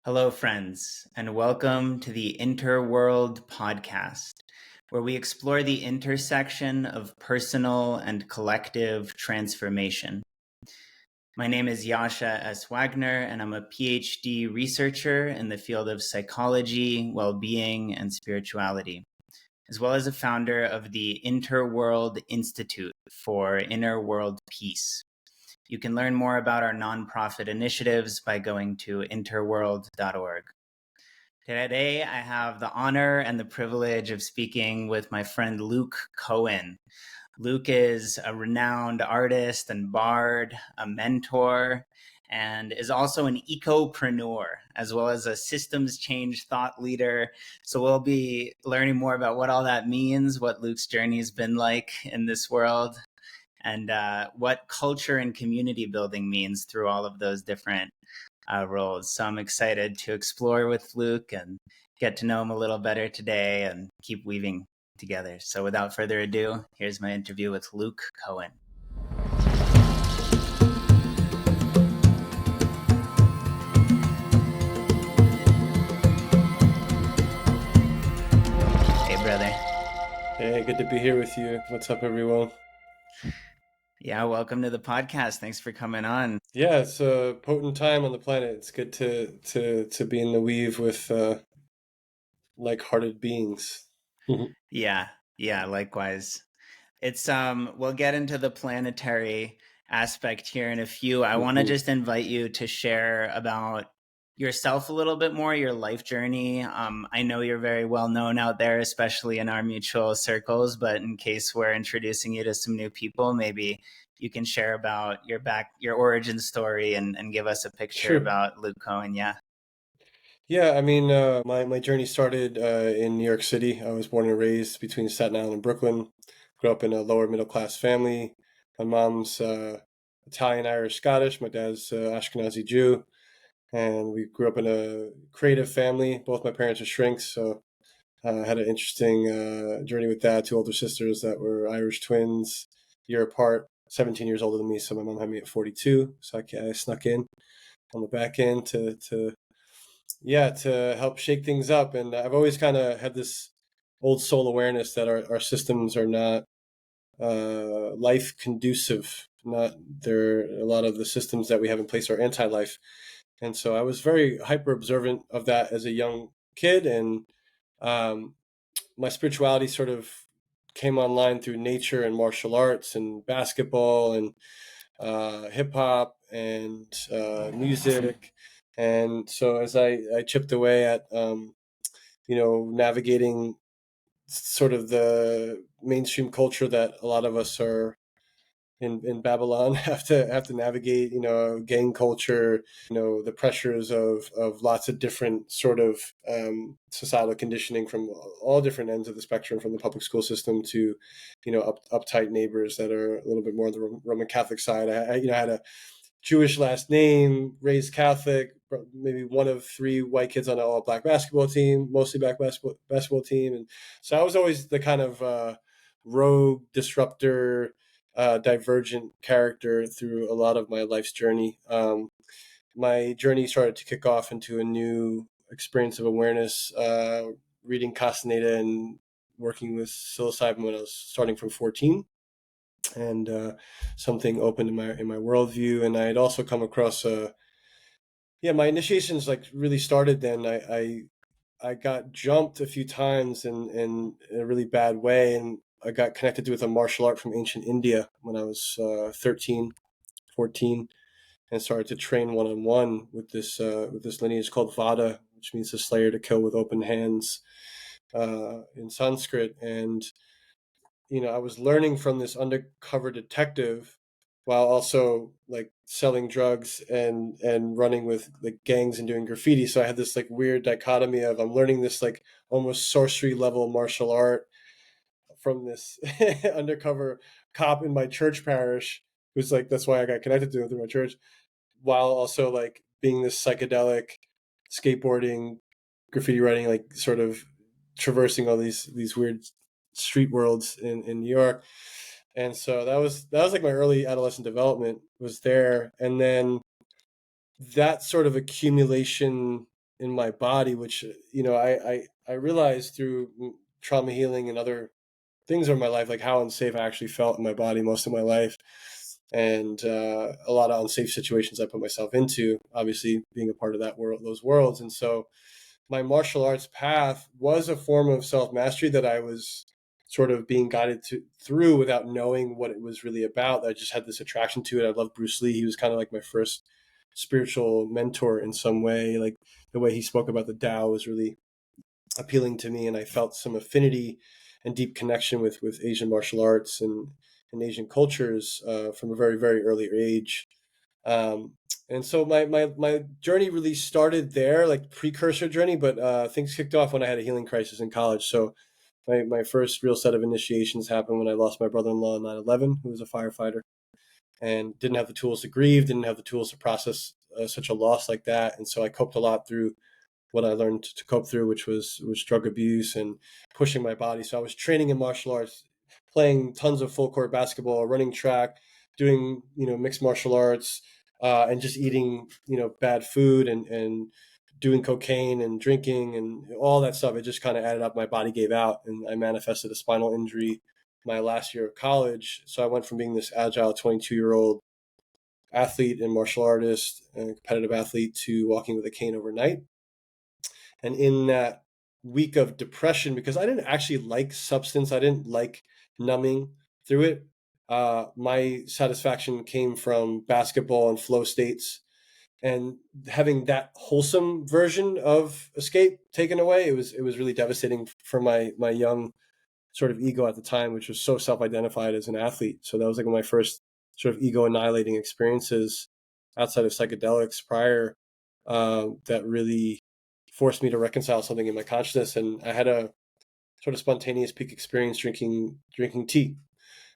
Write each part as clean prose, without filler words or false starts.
Hello, friends, and welcome to the Interworld podcast, where we explore the intersection of personal and collective transformation. My name is Yasha S. Wagner, and I'm a PhD researcher in the field of psychology, well-being, and spirituality, as well as a founder of the Interworld Institute for Inner World Peace. You can learn more about our nonprofit initiatives by going to interworld.org. Today, I have the honor and the privilege of speaking with my friend Luke Kohen. Luke is a renowned artist and bard, a mentor, and is also an ecopreneur, as well as a systems change thought leader. So we'll be learning more about what all that means, what Luke's journey has been like in this world, and what culture and community building means through all of those different roles. So I'm excited to explore with Luke and get to know him a little better today and keep weaving together. So without further ado, here's my interview with Luke Kohen. Hey, brother. Hey, good to be here with you. What's up, everyone? Yeah, welcome to the podcast. Thanks for coming on. Yeah, it's a potent time on the planet. It's good to be in the weave with like-hearted beings. Yeah, likewise. It's we'll get into the planetary aspect here in a few. I want to just invite you to share about yourself a little bit more, your life journey. I know you're very well known out there, especially in our mutual circles, but in case we're introducing you to some new people, maybe you can share about your origin story and give us a picture Sure. about Luke Cohen. Yeah, I mean, my journey started in New York City. I was born and raised between Staten Island and Brooklyn. Grew up in a lower middle class family. My mom's Italian, Irish, Scottish. My dad's Ashkenazi Jew. And we grew up in a creative family. Both my parents are shrinks, so had an interesting journey with that. Two older sisters that were Irish twins, a year apart, 17 years older than me. So my mom had me at 42. So I snuck in on the back end to help shake things up. And I've always kind of had this old soul awareness that our systems are not life conducive. Not there. A lot of the systems that we have in place are anti-life. And so I was very hyper observant of that as a young kid, and my spirituality sort of came online through nature and martial arts and basketball and hip hop and music. And so as I chipped away at navigating sort of the mainstream culture that a lot of us are in Babylon have to navigate, gang culture, the pressures of lots of different sort of societal conditioning from all different ends of the spectrum, from the public school system to, uptight neighbors that are a little bit more on the Roman Catholic side. I had a Jewish last name, raised Catholic, maybe one of three white kids on an all black basketball team, mostly black basketball team. And so I was always the kind of rogue disruptor, divergent character through a lot of my life's journey. My journey started to kick off into a new experience of awareness, reading Castaneda and working with psilocybin when I was starting from 14. And something opened in my worldview. And I had also come across my initiations like really started then. I got jumped a few times in a really bad way, and I got connected with a martial art from ancient India when I was 13, 14, and started to train one-on-one with this lineage called Vada, which means the slayer to kill with open hands in Sanskrit. And I was learning from this undercover detective while also like selling drugs and running with like gangs and doing graffiti. So I had this like weird dichotomy of I'm learning this like almost sorcery level martial art from this undercover cop in my church parish, who's like, that's why I got connected to him through my church, while also like being this psychedelic skateboarding, graffiti writing, like sort of traversing all these weird street worlds in New York. And so that was like my early adolescent development was there. And then that sort of accumulation in my body, which, I realized through trauma healing and other things in my life, like how unsafe I actually felt in my body most of my life. And a lot of unsafe situations I put myself into, obviously being a part of those worlds. And so my martial arts path was a form of self-mastery that I was sort of being guided through without knowing what it was really about. I just had this attraction to it. I loved Bruce Lee. He was kind of like my first spiritual mentor in some way. Like the way he spoke about the Tao was really appealing to me, and I felt some affinity and deep connection with Asian martial arts and Asian cultures from a very, very early age. Um, and so my journey really started there, like precursor journey, but things kicked off when I had a healing crisis in college. So my first real set of initiations happened when I lost my brother-in-law in 9/11, who was a firefighter, and didn't have the tools to grieve, didn't have the tools to process such a loss like that. And so I coped a lot through what I learned to cope through, which was drug abuse and pushing my body. So I was training in martial arts, playing tons of full court basketball, running track, doing mixed martial arts, and just eating bad food and doing cocaine and drinking and all that stuff. It just kind of added up. My body gave out, and I manifested a spinal injury my last year of college. So I went from being this agile 22-year-old athlete and martial artist and competitive athlete to walking with a cane overnight. And in that week of depression, because I didn't actually like substance, I didn't like numbing through it. My satisfaction came from basketball and flow states, and having that wholesome version of escape taken away, it was really devastating for my young sort of ego at the time, which was so self-identified as an athlete. So that was like one of my first sort of ego annihilating experiences outside of psychedelics prior, that really forced me to reconcile something in my consciousness. And I had a sort of spontaneous peak experience drinking tea.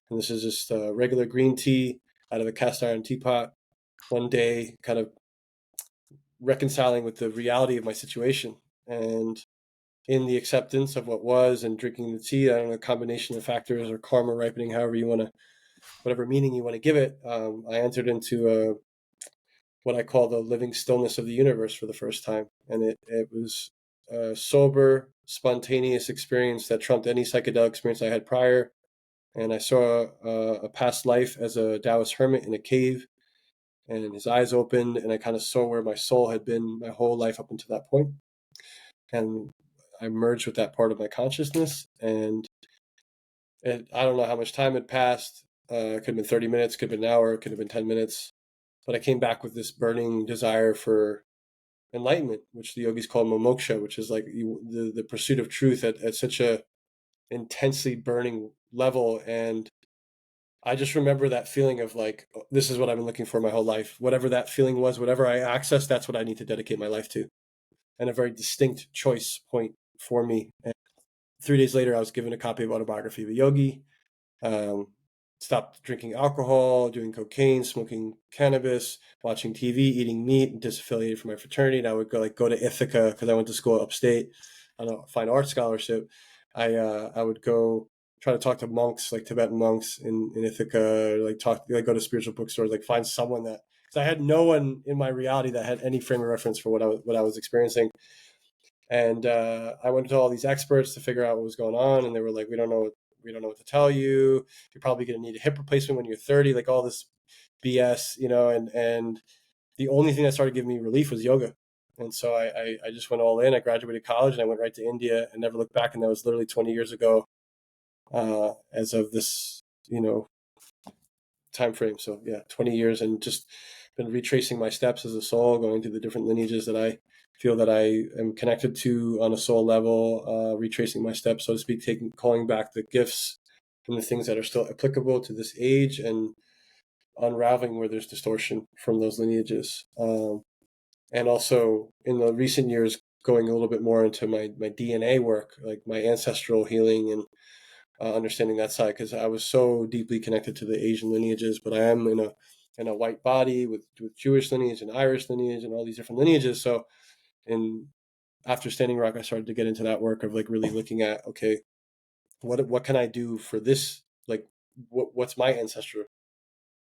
And this is just regular green tea out of a cast iron teapot. One day, kind of reconciling with the reality of my situation, and in the acceptance of what was and drinking the tea, I don't know, a combination of factors or karma ripening, however you want to, whatever meaning you want to give it, I entered into what I call the living stillness of the universe for the first time. And it was a sober, spontaneous experience that trumped any psychedelic experience I had prior. And I saw a past life as a Taoist hermit in a cave, and his eyes opened, and I kind of saw where my soul had been my whole life up until that point. And I merged with that part of my consciousness, and I don't know how much time had passed. It could have been 30 minutes, could have been an hour, could have been 10 minutes. But I came back with this burning desire for enlightenment, which the yogis call moksha, which is like the pursuit of truth at such a intensely burning level. And I just remember that feeling of like, oh, this is what I've been looking for my whole life. Whatever that feeling was, whatever I accessed, that's what I need to dedicate my life to. And a very distinct choice point for me. And 3 days later, I was given a copy of Autobiography of a Yogi. Um, Stopped drinking alcohol, doing cocaine, smoking cannabis, watching TV, eating meat, disaffiliated from my fraternity. And I would go to Ithaca because I went to school upstate on a fine arts scholarship. I would go try to talk to monks, like Tibetan monks in Ithaca, go to spiritual bookstores, like find someone that, because I had no one in my reality that had any frame of reference for what I was experiencing. And I went to all these experts to figure out what was going on, and they were like, we don't know what to tell you. You're probably going to need a hip replacement when you're 30, like all this BS, and the only thing that started giving me relief was yoga. And so I just went all in. I graduated college and I went right to India and never looked back. And that was literally 20 years ago, as of this, time frame. So yeah, 20 years, and just been retracing my steps as a soul, going through the different lineages that I feel that I am connected to on a soul level, retracing my steps, so to speak, calling back the gifts and the things that are still applicable to this age, and unraveling where there's distortion from those lineages. And also in the recent years, going a little bit more into my DNA work, like my ancestral healing, and understanding that side, because I was so deeply connected to the Asian lineages, but I am in a white body with Jewish lineage and Irish lineage and all these different lineages. So after Standing Rock, I started to get into that work of like really looking at, okay, what can I do for this? Like, what's my ancestral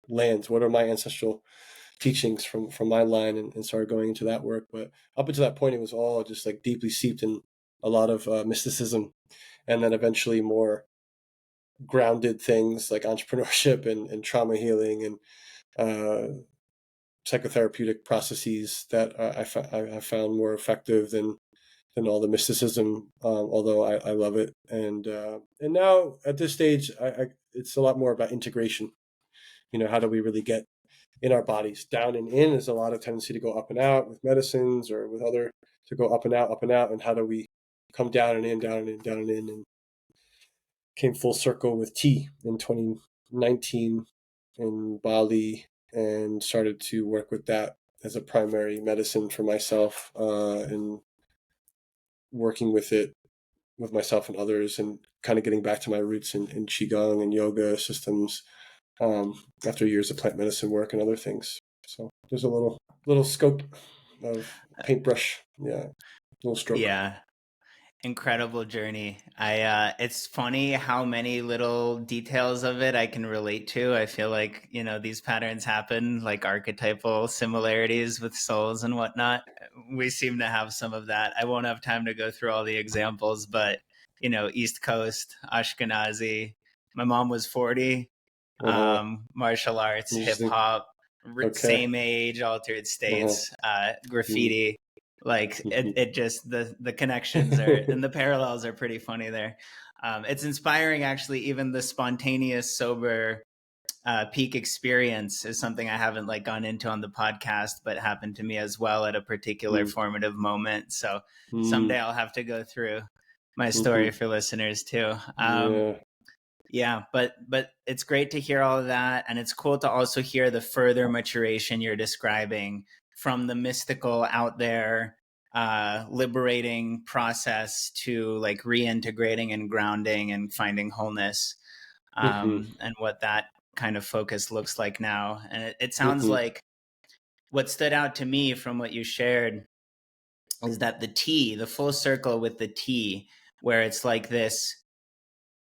lands? What are my ancestral teachings from my line and started going into that work. But up until that point, it was all just like deeply seeped in a lot of mysticism, and then eventually more grounded things like entrepreneurship and trauma healing and psychotherapeutic processes that I found more effective than all the mysticism. Although I love it, and now at this stage, it's a lot more about integration. How do we really get in our bodies? Down and in is a lot of tendency to go up and out with medicines or with other, to go up and out, and how do we come down and in, down and in, down and in, and came full circle with tea in 2019 in Bali, and started to work with that as a primary medicine for myself, and working with it with myself and others, and kind of getting back to my roots in qigong and yoga systems, after years of plant medicine work and other things. So there's a little scope of paintbrush, yeah, little stroke. Yeah. Incredible journey. It's funny how many little details of it I can relate to. I feel like, these patterns happen, like archetypal similarities with souls and whatnot. We seem to have some of that. I won't have time to go through all the examples, but, East Coast, Ashkenazi. My mom was 40, Uh-huh. martial arts, hip Interesting. hop, Okay. same age, altered Uh-huh. states, Mm. graffiti. Like Mhm. it just the connections are, and the parallels are pretty funny there. It's inspiring, actually. Even the spontaneous sober peak experience is something I haven't like gone into on the podcast, but happened to me as well at a particular Mm. formative moment. So Mm. someday I'll have to go through my story Mhm. for listeners too. Yeah. Yeah, but it's great to hear all of that, and it's cool to also hear the further maturation you're describing from the mystical out there, liberating process to like reintegrating and grounding and finding wholeness, Mhm. and what that kind of focus looks like now. And it sounds Mhm. like what stood out to me from what you shared is that the full circle with the T, where it's like this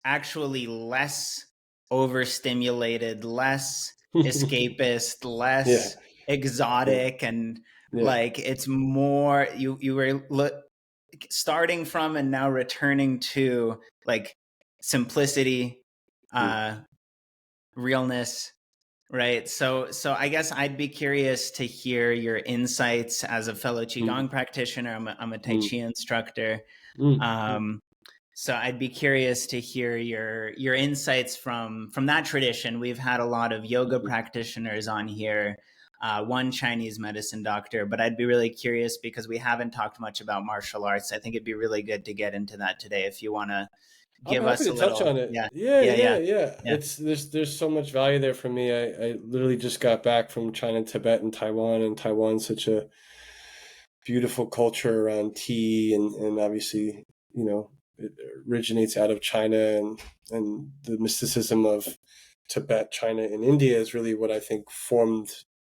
actually less overstimulated, less escapist, Yeah. less Yeah. exotic, and Yeah. like it's more you were starting from and now returning to like simplicity, Mm. uh realness, right? So I guess I'd be curious to hear your insights as a fellow Mm. qigong practitioner. I'm a tai Mm. chi instructor. Mm. Mm. um so I'd be curious to hear your insights from that tradition. We've had a lot of yoga Mhm. practitioners on here, one Chinese medicine doctor, but I'd be really curious because we haven't talked much about martial arts. I think it'd be really good to get into that today if you want to I'm give happy us to a touch little. on it. Yeah, Yeah, yeah, yeah, yeah, yeah. yeah. There's so much value there for me. I literally just got back from China, Tibet, and Taiwan's such a beautiful culture around tea, and obviously, it originates out of China, and the mysticism of Tibet, China, and India is really what I think formed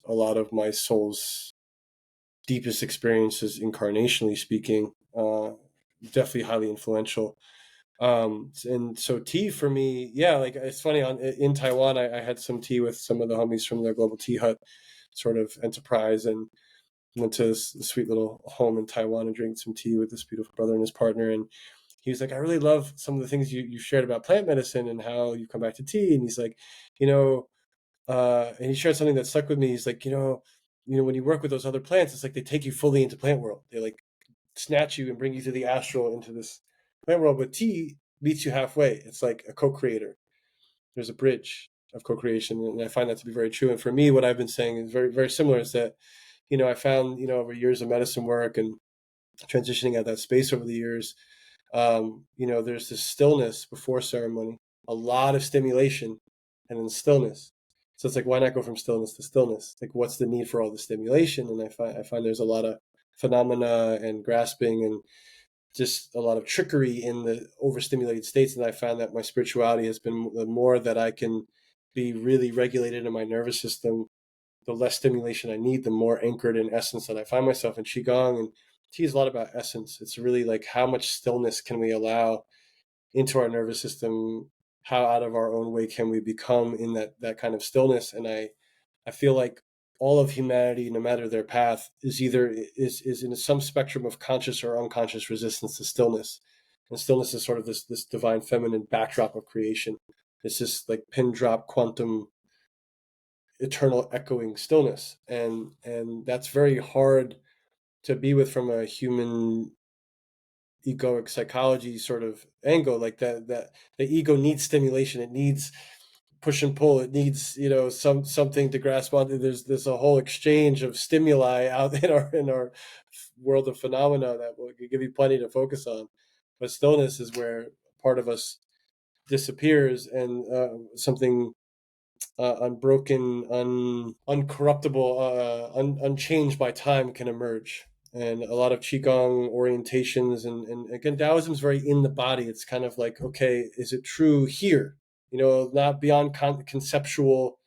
a lot of my soul's deepest experiences, incarnationally speaking. Definitely highly influential. And so tea for me, yeah, like it's funny, in Taiwan, I had some tea with some of the homies from the Global Tea Hut sort of enterprise, and went to this sweet little home in Taiwan and drank some tea with this beautiful brother and his partner. And he was like, I really love some of the things you shared about plant medicine and how you come back to tea. And he's like, you know, and he shared something that stuck with me. He's like, when you work with those other plants, it's like they take you fully into plant world. They like snatch you and bring you to the astral, into this plant world. But tea meets you halfway. It's like a co-creator. There's a bridge of co-creation, and I find that to be very true. And for me, what I've been saying is very, very similar. Is that I found over years of medicine work and transitioning out of that space over the years, there's this stillness before ceremony, a lot of stimulation, and then stillness. So it's like, why not go from stillness to stillness? Like, what's the need for all the stimulation? And I find there's a lot of phenomena and grasping and just a lot of trickery in the overstimulated states. And I found that my spirituality has been, the more that I can be really regulated in my nervous system, the less stimulation I need, the more anchored in essence that I find myself in Qigong. And Qi is a lot about essence. It's really like, how much stillness can we allow into our nervous system? How out of our own way can we become in that kind of stillness? And I feel like all of humanity, no matter their path, is in some spectrum of conscious or unconscious resistance to stillness. And stillness is sort of this divine feminine backdrop of creation. It's just like pin drop quantum eternal echoing stillness, and that's very hard to be with from a human egoic psychology sort of angle. Like that the ego needs stimulation, it needs push and pull, it needs something to grasp onto. There's a whole exchange of stimuli out in our world of phenomena that will give you plenty to focus on, but stillness is where part of us disappears, and something unbroken, uncorruptible, unchanged by time can emerge. And a lot of qigong orientations, and again, Taoism is very in the body. It's kind of like, okay, is it true here? Not beyond conceptual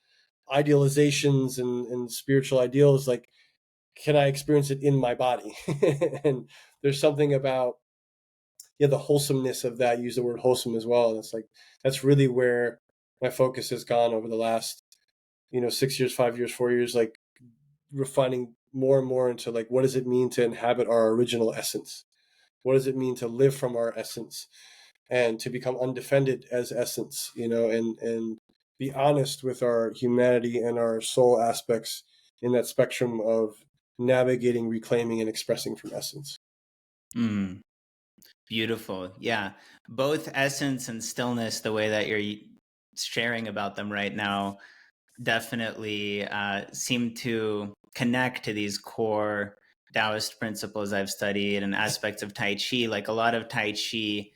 idealizations and spiritual ideals. Like, can I experience it in my body? And there's something about the wholesomeness of that. Use the word wholesome as well. And it's like, that's really where my focus has gone over the last 6 years, 5 years, 4 years, like refining more and more into like, what does it mean to inhabit our original essence? What does it mean to live from our essence and to become undefended as essence, and be honest with our humanity and our soul aspects in that spectrum of navigating, reclaiming, and expressing from essence. Beautiful. Yeah. Both essence and stillness, the way that you're sharing about them right now, definitely seem to connect to these core Taoist principles I've studied and aspects of Tai Chi. Like a lot of Tai Chi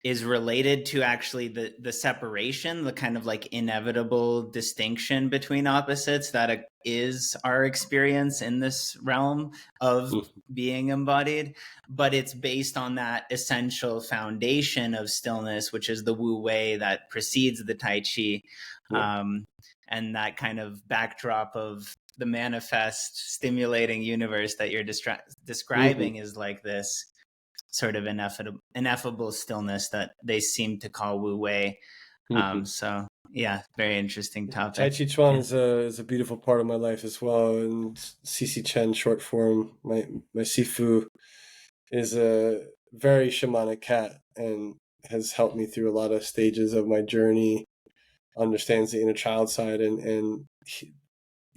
is related to actually the separation, the kind of like inevitable distinction between opposites that is our experience in this realm of being embodied. But it's based on that essential foundation of stillness, which is the Wu Wei that precedes the Tai Chi. And that kind of backdrop of the manifest stimulating universe that you're describing is like this sort of ineffable stillness that they seem to call Wu Wei. So yeah, very interesting topic. Tai Chi Chuan is a beautiful part of my life as well. And CC Chen, short form, my Sifu, is a very shamanic cat and has helped me through a lot of stages of my journey, understands the inner child side. And he,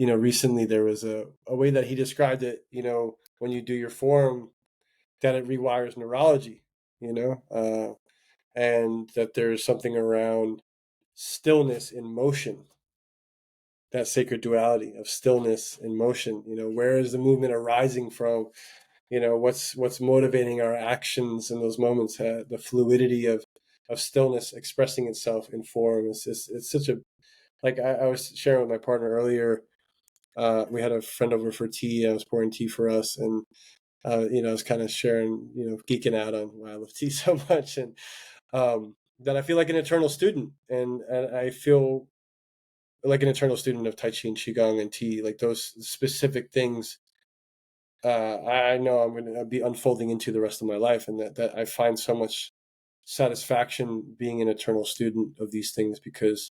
recently there was a way that he described it, when you do your form, that it rewires neurology, and that there's something around stillness in motion, that sacred duality of stillness in motion. Where is the movement arising from? What's motivating our actions in those moments? The fluidity of stillness expressing itself in form. It's such a, like I was sharing with my partner earlier. We had a friend over for tea. I was pouring tea for us, and I was kind of sharing, geeking out on why I love tea so much, and that I feel like an eternal student, and I feel like an eternal student of Tai Chi and Qigong and tea, like those specific things. I know I'm going to be unfolding into the rest of my life, and that I find so much satisfaction being an eternal student of these things, because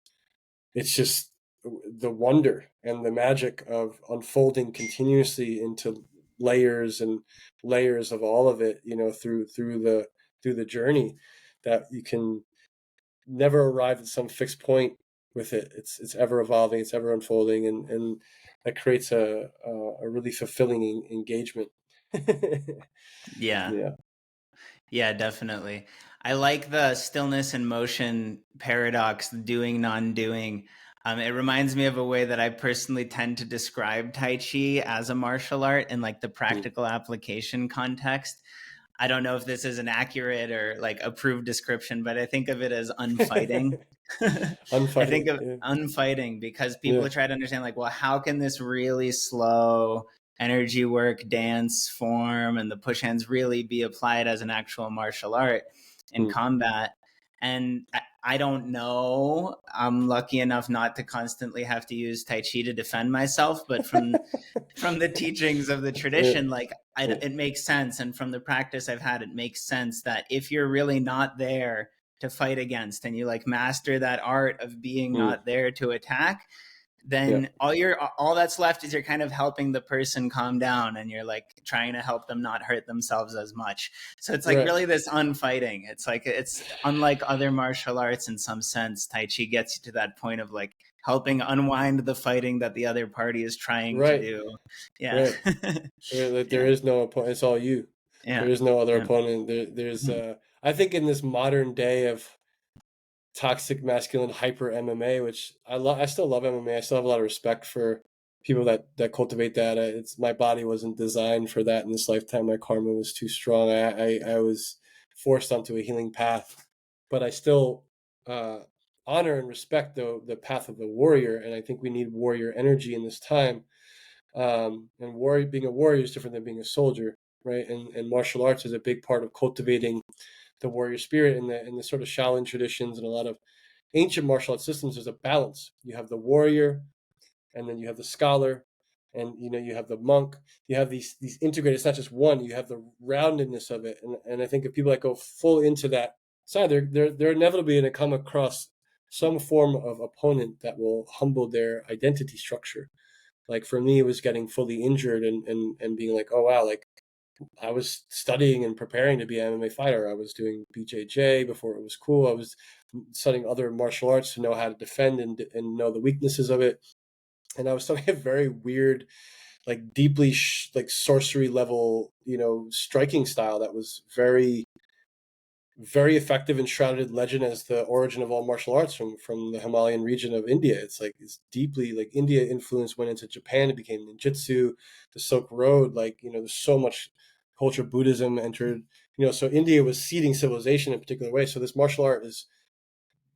it's just the wonder and the magic of unfolding continuously into layers and layers of all of it, through the journey, that you can never arrive at some fixed point with it. It's ever evolving, it's ever unfolding, and that creates a really fulfilling engagement. Yeah. Yeah. Yeah, definitely. I like the stillness and motion paradox, doing, non-doing. It reminds me of a way that I personally tend to describe Tai Chi as a martial art in like the practical application context. I don't know if this is an accurate or like approved description, but I think of it as unfighting. I think Unfighting. of Yeah. unfighting because Yeah. people try to understand like, well, how can this really slow energy work, dance form, and the push hands really be applied as an actual martial art in combat? And I don't know. I'm lucky enough not to constantly have to use Tai Chi to defend myself, but from the teachings of the tradition, like it makes sense. And from the practice I've had, it makes sense that if you're really not there to fight against and you like master that art of being not there to attack, then all that's left is you're kind of helping the person calm down, and you're like trying to help them not hurt themselves as much. So it's like Right. really this unfighting. It's like, it's unlike other martial arts in some sense. Tai Chi gets you to that point of like helping unwind the fighting that the other party is trying to Right. do. Yeah. Right. Like there Yeah. is no opponent. It's all you. Yeah. There is no other Yeah. opponent. There's I think in this modern day of toxic masculine hyper MMA, which I still love MMA. I still have a lot of respect for people that cultivate that. It's my body wasn't designed for that in this lifetime. My karma was too strong. I was forced onto a healing path, but I still uh, honor and respect the path of the warrior. And I think we need warrior energy in this time. And being a warrior is different than being a soldier, right? And martial arts is a big part of cultivating the warrior spirit in the sort of Shaolin traditions and a lot of ancient martial arts systems. There's a balance. You have the warrior, and then you have the scholar, and you have the monk. You have these integrated. It's not just one. You have the roundedness of it, and I think if people that go full into that side, they're inevitably going to come across some form of opponent that will humble their identity structure. Like for me, it was getting fully injured and being like, oh wow, like I was studying and preparing to be an MMA fighter. I was doing BJJ before it was cool. I was studying other martial arts to know how to defend and know the weaknesses of it. And I was studying a very weird, like deeply like sorcery level, striking style that was very, very effective and shrouded legend as the origin of all martial arts from the Himalayan region of India. It's deeply like India influence went into Japan. It became ninjutsu, the Silk Road. Like there's so much culture. Buddhism entered. So India was seeding civilization in a particular way. So this martial art is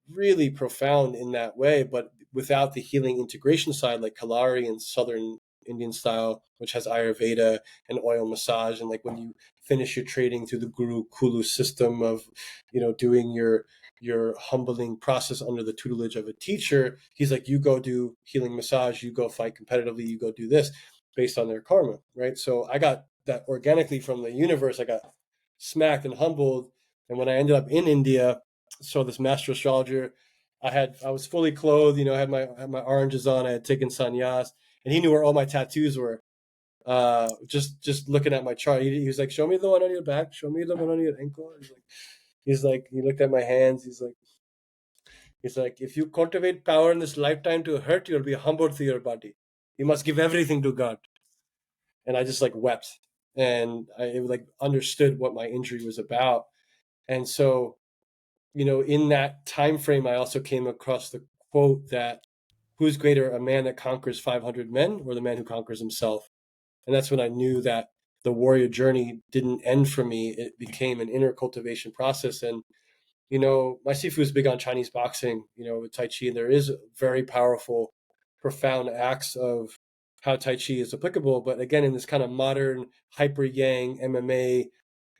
really profound in that way, but without the healing integration side, like Kalari and Southern Indian style, which has Ayurveda and oil massage, and like when you finish your training through the Guru Kulu system of, doing your humbling process under the tutelage of a teacher, he's like, you go do healing massage, you go fight competitively, you go do this based on their karma, right? So I got that organically from the universe. I got smacked and humbled, and when I ended up in India, so this master astrologer, I was fully clothed, I had my oranges on, I had taken sannyas, and he knew where all my tattoos were. Just looking at my chart, he was like, "Show me the one on your back. Show me the one on your ankle." He looked at my hands. He's like, if you cultivate power in this lifetime to hurt, you'll be humbled through your body. You must give everything to God. And I just like wept, and I like understood what my injury was about, and so in that time frame, I also came across the quote that who's greater, a man that conquers 500 men or the man who conquers himself? And that's when I knew that the warrior journey didn't end for me. It became an inner cultivation process. And, my Sifu is big on Chinese boxing, with Tai Chi, and there is very powerful, profound acts of how Tai Chi is applicable. But again, in this kind of modern hyper yang MMA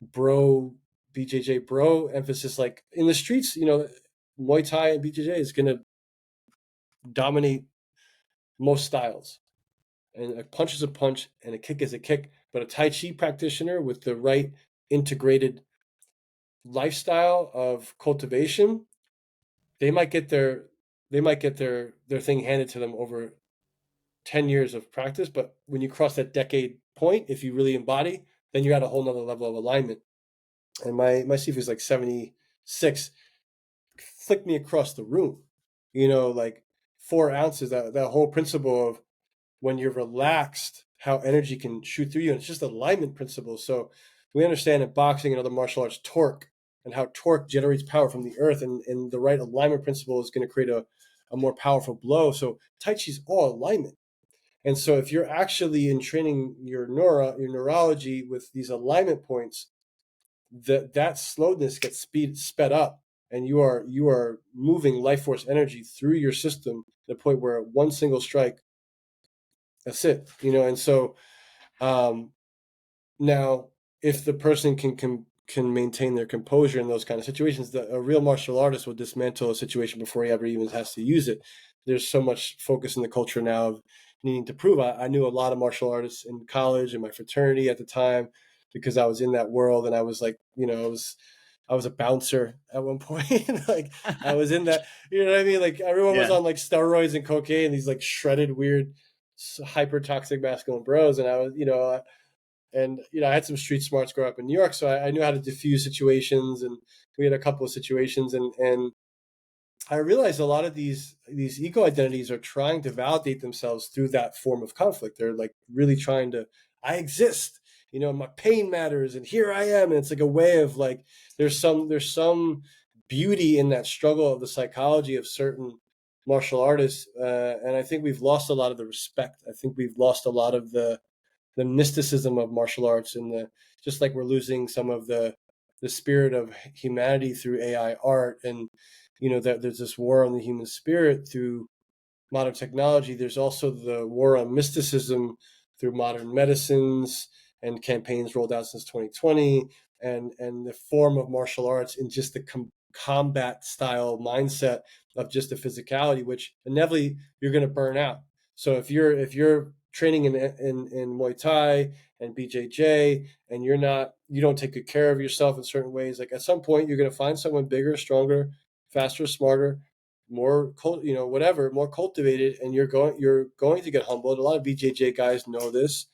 bro BJJ bro emphasis, like in the streets, Muay Thai and BJJ is going to dominate most styles, and a punch is a punch and a kick is a kick. But a Tai Chi practitioner with the right integrated lifestyle of cultivation, they might get their thing handed to them over 10 years of practice. But when you cross that decade point, if you really embody, then you're at a whole nother level of alignment. And my Sifu is like 76, flicked me across the room, like 4 ounces, that whole principle of when you're relaxed, how energy can shoot through you. And it's just alignment principle. So we understand in boxing and other martial arts, torque, and how torque generates power from the earth, and the right alignment principle is going to create a more powerful blow. So Tai Chi is all alignment. And so if you're actually in training your neurology with these alignment points, that slowness gets sped up, and you are moving life force energy through your system to the point where one single strike, that's it. And so um now, if the person can maintain their composure in those kind of situations, a real martial artist will dismantle a situation before he ever even has to use it. There's so much focus in the culture now of needing to prove. I knew a lot of martial artists in college and my fraternity at the time, because I was in that world, and I was like, I was I was a bouncer at one point. Like I was in that, you know what I mean? Like everyone was Yeah. on like steroids and cocaine, these like shredded, weird, hyper toxic masculine bros. And I was, I had some street smarts growing up in New York. So I knew how to diffuse situations, and we had a couple of situations, and I realized a lot of these ego identities are trying to validate themselves through that form of conflict. They're like really trying to, I exist, my pain matters, and here I am. And it's like a way of like, there's some beauty in that struggle of the psychology of certain martial artists, and I think we've lost a lot of the respect. I think we've lost a lot of the mysticism of martial arts, and the just like we're losing some of the spirit of humanity through AI art, and that there's this war on the human spirit through modern technology. There's also the war on mysticism through modern medicines and campaigns rolled out since 2020, and the form of martial arts in just the combat style mindset of just the physicality, which inevitably you're going to burn out. So if you're training in Muay Thai and BJJ, and you don't take good care of yourself in certain ways, like at some point you're going to find someone bigger, stronger, faster, smarter, more whatever, more cultivated, and you're going to get humbled. A lot of BJJ guys know this.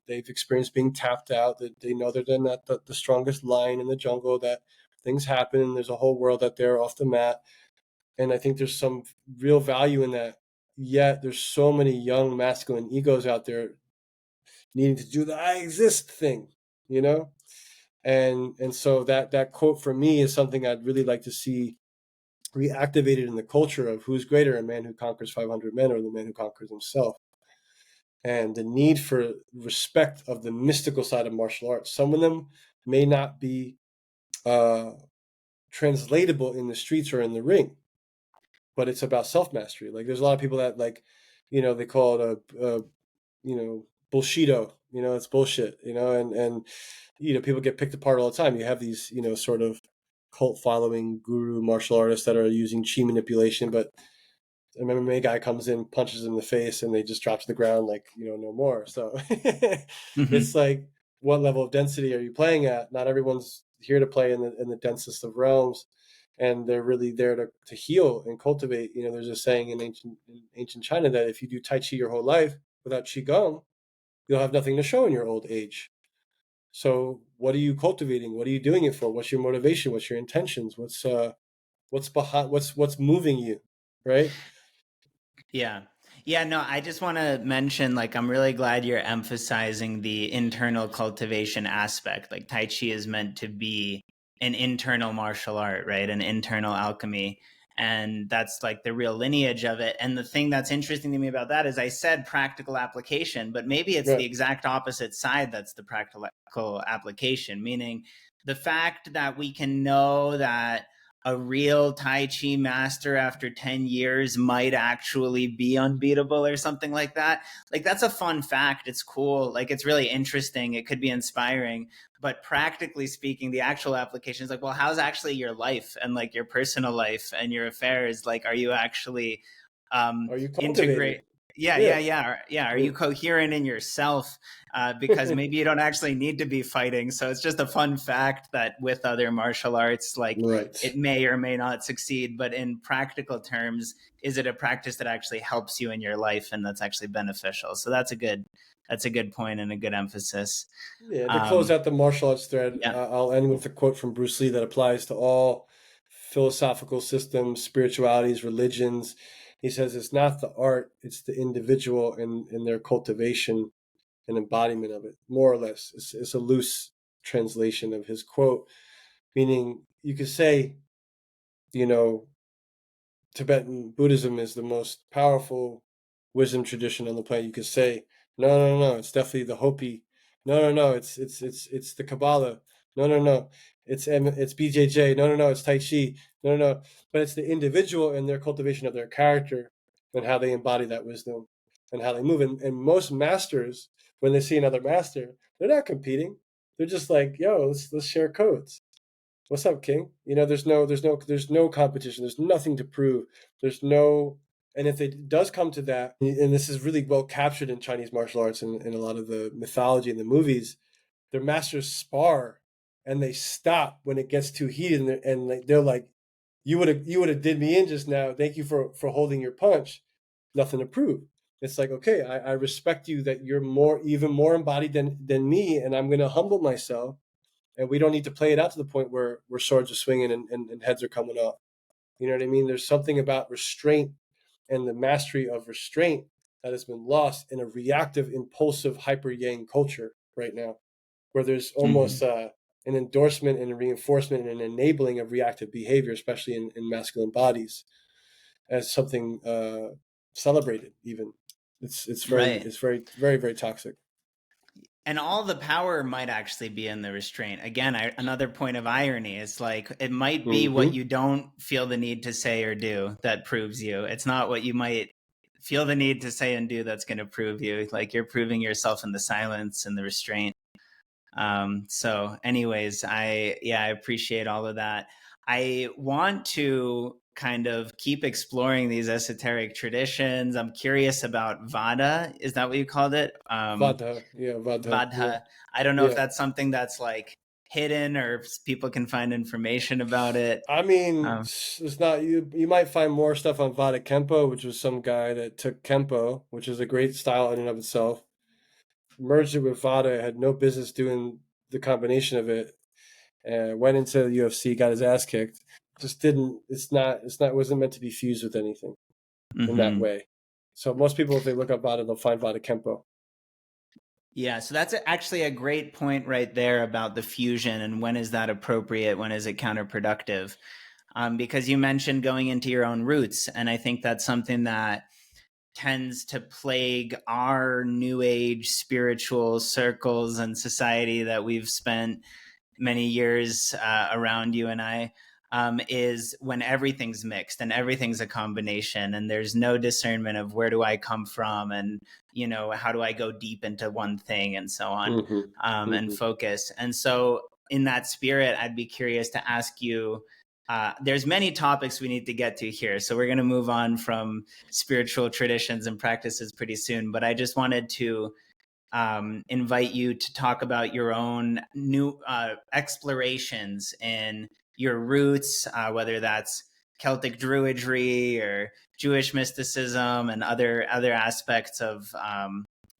They've experienced being tapped out, that they know they're not the strongest lion in the jungle, that things happen, and there's a whole world out there off the mat. And I think there's some real value in that. Yet there's so many young masculine egos out there needing to do the I exist thing, you know? And so that quote for me is something I'd really like to see reactivated in the culture of who's greater, a man who conquers 500 men or the man who conquers himself. And the need for respect of the mystical side of martial arts. Some of them may not be uh, translatable in the streets or in the ring, but it's about self mastery. Like there's a lot of people that like, they call it bullshido. It's bullshit. And people get picked apart all the time. You have these sort of cult following guru martial artists that are using chi manipulation, but an MMA guy comes in, punches him in the face, and they just drop to the ground like, no more. So it's Hmm. like, what level of density are you playing at? Not everyone's here to play in the densest of realms, and they're really there to heal and cultivate. There's a saying in ancient China that if you do Tai Chi your whole life without Qigong, you'll have nothing to show in your old age. So what are you cultivating? What are you doing it for? What's your motivation? What's your intentions? What's behind? What's moving you, right? Yeah. Yeah, no, I just want to mention, like, I'm really glad you're emphasizing the internal cultivation aspect. Like, Tai Chi is meant to be an internal martial art, right? An internal alchemy. And that's like the real lineage of it. And the thing that's interesting to me about that is I said practical application, but maybe it's the Right. exact opposite side that's the practical application, meaning the fact that we can know that a real Tai Chi master after 10 years might actually be unbeatable or something like that. Like, that's a fun fact. It's cool. Like, it's really interesting. It could be inspiring. But practically speaking, the actual application is like, well, how's actually your life and like your personal life and your affairs? Like, are you actually Are you cultivating integrate? it? Yeah, yeah, Yeah. yeah, yeah. Are Yeah. you coherent in yourself? Because maybe you don't actually need to be fighting. So it's just a fun fact that with other martial arts, like, Right. it may or may not succeed, but in practical terms, is it a practice that actually helps you in your life and that's actually beneficial? So that's a good point and a good emphasis. Yeah. To close Um, out the martial arts thread, yeah. I'll end with a quote from Bruce Lee that applies to all philosophical systems, spiritualities, religions. He says it's not the art, it's the individual and their cultivation and embodiment of it, more or less. It's a loose translation of his quote, meaning you could say, you know, Tibetan Buddhism is the most powerful wisdom tradition on the planet. You could say, no, no, no, it's definitely the Hopi. No, no, no, it's the Kabbalah. No, no, no, it's BJJ. No, no, no, it's Tai Chi. No, no, no, but it's the individual and their cultivation of their character and how they embody that wisdom and how they move. And most masters, when they see another master, they're not competing. They're just like, yo, let's share codes. What's up, King? There's no competition. There's nothing to prove. There's no, and if it does come to that, and this is really well captured in Chinese martial arts and a lot of the mythology in the movies, their masters spar and they stop when it gets too heated, and they're like, you would have did me in just now. Thank you for holding your punch. Nothing to prove. It's like, okay, I respect you that you're even more embodied than me, and I'm going to humble myself. And we don't need to play it out to the point where swords are swinging and heads are coming off. You know what I mean? There's something about restraint and the mastery of restraint that has been lost in a reactive, impulsive, hyper yang culture right now, where there's almost an endorsement and a reinforcement and an enabling of reactive behavior, especially in masculine bodies, as something celebrated. Even it's Right. very very very toxic. And all the power might actually be in the restraint. Again, another point of irony is like it might be what Mm-hmm. you don't feel the need to say or do that proves you. It's not what you might feel the need to say and do that's going to prove you. Like you're proving yourself in the silence and the restraint. So anyways, I appreciate all of that. I want to kind of keep exploring these esoteric traditions. I'm curious about Vada. Is that what you called it? Vada, yeah, Vada, yeah, Vadha. I don't know if yeah. that's something that's like hidden or if people can find information about it. I mean, Um, it's not you. You might find more stuff on Vada Kempo, which was some guy that took Kempo, which is a great style in and of itself, merged it with Vada, had no business doing the combination of it, and went into the UFC, got his ass kicked. Just didn't. It's not. Wasn't meant to be fused with anything in that mhm. way. So most people, if they look up Vada, they'll find Vada Kempo. Yeah, so that's actually a great point right there about the fusion and when is that appropriate, when is it counterproductive? Because you mentioned going into your own roots, and I think that's something that tends to plague our new age spiritual circles and society that we've spent many years around you and I, is when everything's mixed and everything's a combination and there's no discernment of where do I come from and how do I go deep into one thing and so on, Mm-hmm. and Mm-hmm. focus. And so in that spirit, I'd be curious to ask you, there's many topics we need to get to here, so we're going to move on from spiritual traditions and practices pretty soon, but I just wanted to invite you to talk about your own new explorations in your roots, whether that's Celtic Druidry or Jewish mysticism and other aspects of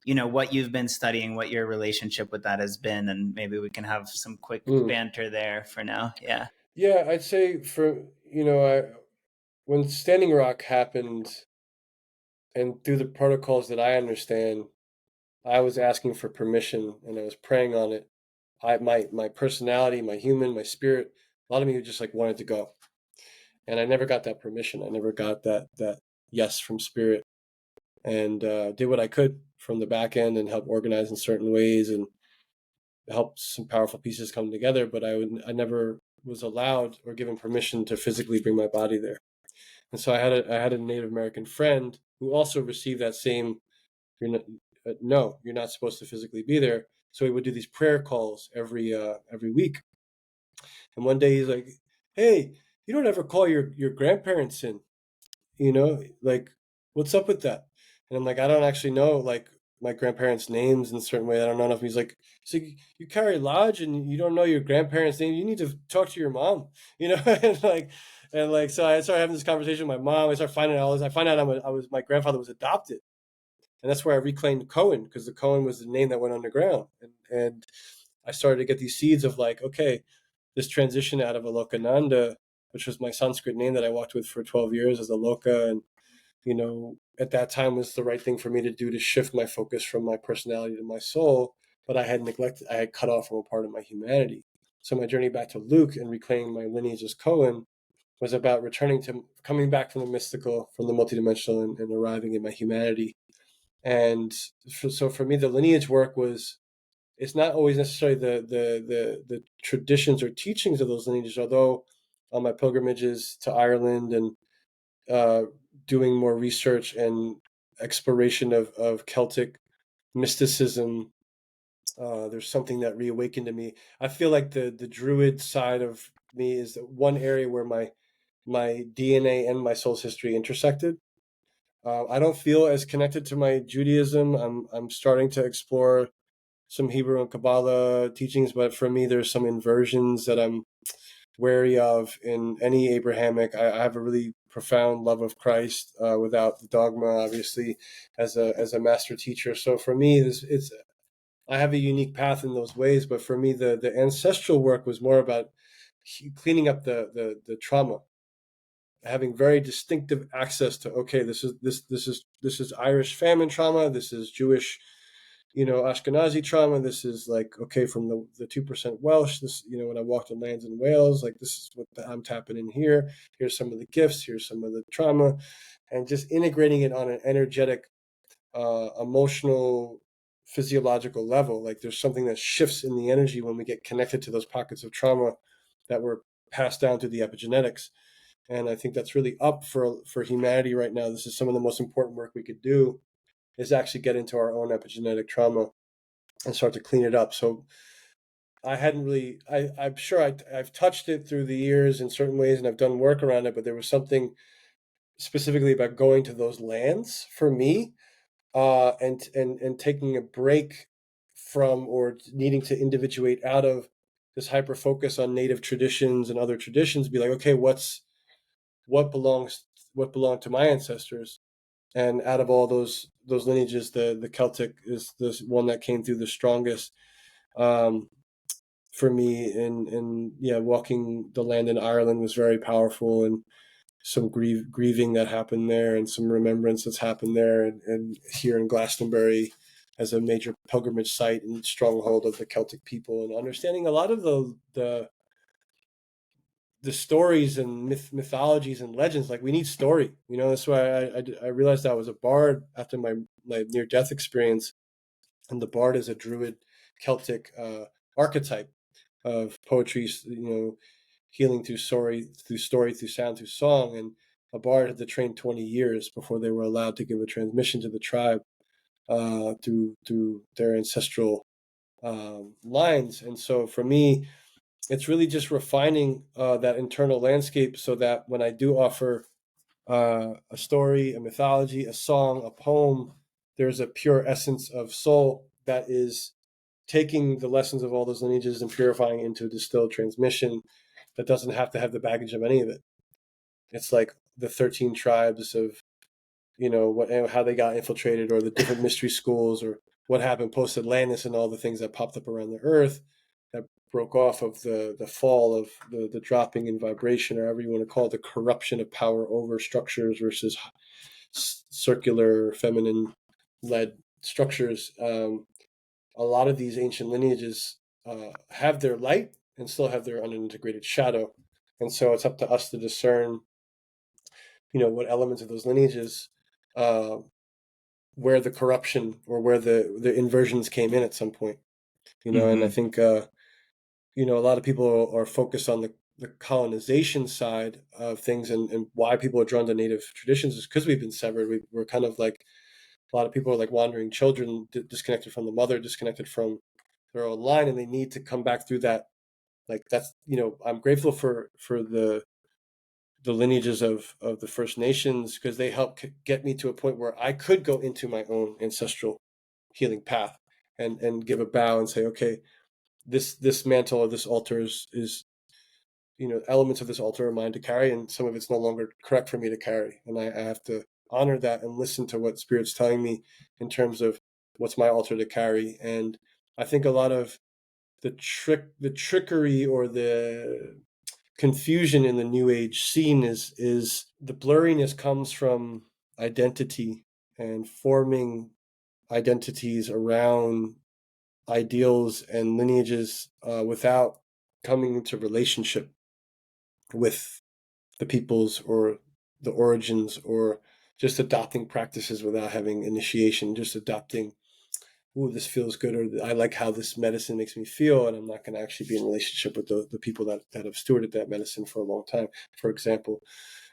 what you've been studying, what your relationship with that has been, and maybe we can have some quick Mm. banter there for now. Yeah. Yeah, I'd say when Standing Rock happened, and through the protocols that I understand, I was asking for permission and I was praying on it. My personality, my human, my spirit, a lot of me just like wanted to go, and I never got that permission. I never got that yes from spirit, and did what I could from the back end and help organize in certain ways and help some powerful pieces come together. But I never was allowed or given permission to physically bring my body there. And so I had a Native American friend who also received that same, you're not, no, you're not supposed to physically be there. So we would do these prayer calls every week. And one day he's like, "Hey, you don't ever call your grandparents in, like what's up with that?" And I'm like, "I don't actually know like my grandparents' names in a certain way. I don't know enough." He's like, "You carry lodge and you don't know your grandparents' name. You need to talk to your mom, you know." And so I started having this conversation with my mom. I started finding out all this. I find out my grandfather was adopted, and that's where I reclaimed Kohen, because the Kohen was the name that went underground, and I started to get these seeds of like, okay, this transition out of Alokananda, which was my Sanskrit name that I walked with for 12 years as Aloka, and at that time was the right thing for me to do, to shift my focus from my personality to my soul, but I had cut off from a part of my humanity. So my journey back to Luke and reclaiming my lineage as Kohen was about coming back from the mystical, from the multidimensional, and arriving in my humanity. And so for me, the lineage work it's not always necessarily the traditions or teachings of those lineages, although on my pilgrimages to Ireland and uh, doing more research and exploration of Celtic mysticism, there's something that reawakened to me. I feel like the Druid side of me is one area where my DNA and my soul's history intersected. I don't feel as connected to my Judaism. I'm starting to explore some Hebrew and Kabbalah teachings, but for me, there's some inversions that I'm wary of in any Abrahamic. I have a really profound love of Christ without the dogma, obviously, as a master teacher. So for me, it's I have a unique path in those ways. But for me, the ancestral work was more about cleaning up the trauma, having very distinctive access to, okay, this is Irish famine trauma, this is Jewish, Ashkenazi trauma, this is like, okay, from the 2% Welsh, this, when I walked on lands in Wales, like this is what I'm tapping in here. Here's some of the gifts, here's some of the trauma, and just integrating it on an energetic, emotional, physiological level. Like there's something that shifts in the energy when we get connected to those pockets of trauma that were passed down through the epigenetics. And I think that's really up for humanity right now. This is some of the most important work we could do, is actually get into our own epigenetic trauma and start to clean it up. So I hadn't really, I'm sure I've touched it through the years in certain ways, and I've done work around it, but there was something specifically about going to those lands for me, and taking a break from, or needing to individuate out of this hyper focus on native traditions and other traditions. Be like, okay, what belonged to my ancestors, and out of all those lineages, the Celtic is the one that came through the strongest, for me. And yeah, walking the land in Ireland was very powerful, and some grieving that happened there, and some remembrance that's happened there, and here in Glastonbury as a major pilgrimage site and stronghold of the Celtic people, and understanding a lot of the stories and mythologies and legends. Like we need story, that's why I realized I was a bard after my near-death experience. And the bard is a druid Celtic archetype of poetry, healing through story, through sound, through song. And a bard had to train 20 years before they were allowed to give a transmission to the tribe, through their ancestral lines. And so for me, it's really just refining that internal landscape, so that when I do offer a story, a mythology, a song, a poem, there's a pure essence of soul that is taking the lessons of all those lineages and purifying into a distilled transmission that doesn't have to have the baggage of any of it. It's like the 13 tribes of, how they got infiltrated, or the different mystery schools, or what happened post Atlantis, and all the things that popped up around the earth that broke off of the fall of the dropping in vibration, or however you want to call it, the corruption of power over structures versus circular feminine led structures. A lot of these ancient lineages have their light and still have their unintegrated shadow. And so it's up to us to discern, what elements of those lineages, where the corruption or where the inversions came in at some point, and I think, a lot of people are focused on the colonization side of things, and why people are drawn to native traditions is because we've been severed. We're kind of like, a lot of people are like wandering children, disconnected from the mother, disconnected from their own line, and they need to come back through that. Like that's, I'm grateful for the lineages of the First Nations, because they help get me to a point where I could go into my own ancestral healing path, and give a bow and say, okay, this mantle or this altar is elements of this altar are mine to carry, and some of it's no longer correct for me to carry, and I have to honor that and listen to what Spirit's telling me in terms of what's my altar to carry. And I think a lot of the trickery, or the confusion in the new age scene is the blurriness comes from identity, and forming identities around ideals and lineages, without coming into relationship with the peoples or the origins, or just adopting practices without having initiation, just adopting, ooh, this feels good, or I like how this medicine makes me feel, and I'm not going to actually be in relationship with the people that have stewarded that medicine for a long time, for example.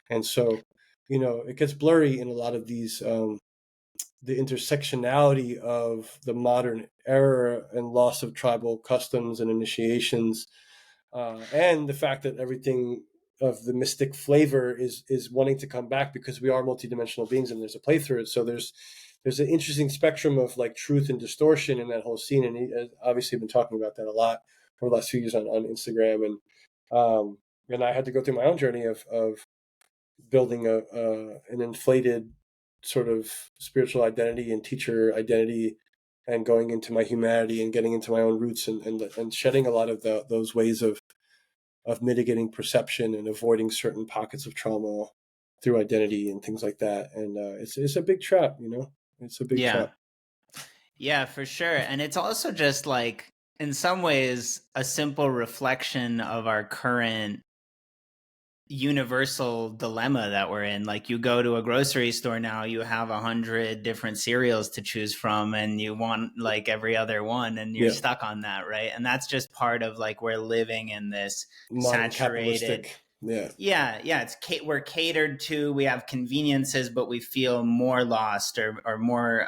And so, it gets blurry in a lot of these, the intersectionality of the modern era and loss of tribal customs and initiations, and the fact that everything of the mystic flavor is wanting to come back, because we are multidimensional beings and there's a play through it. So there's there's an interesting spectrum of like truth and distortion in that whole scene, and he has obviously been talking about that a lot over the last few years on Instagram, and I had to go through my own journey of building an inflated sort of spiritual identity and teacher identity, and going into my humanity and getting into my own roots, and shedding a lot of those ways of mitigating perception and avoiding certain pockets of trauma through identity and things like that. And it's a big trap, it's a big Yeah. trap. Yeah, for sure. And it's also just like, in some ways, a simple reflection of our current universal dilemma that we're in. Like, you go to a grocery store now, you have 100 different cereals to choose from, and you want like every other one, and you're Yeah, stuck on that, right? And that's just part of like, we're living in this modern saturated. capitalistic. Yeah. Yeah, we're catered to. We have conveniences, but we feel more lost, or more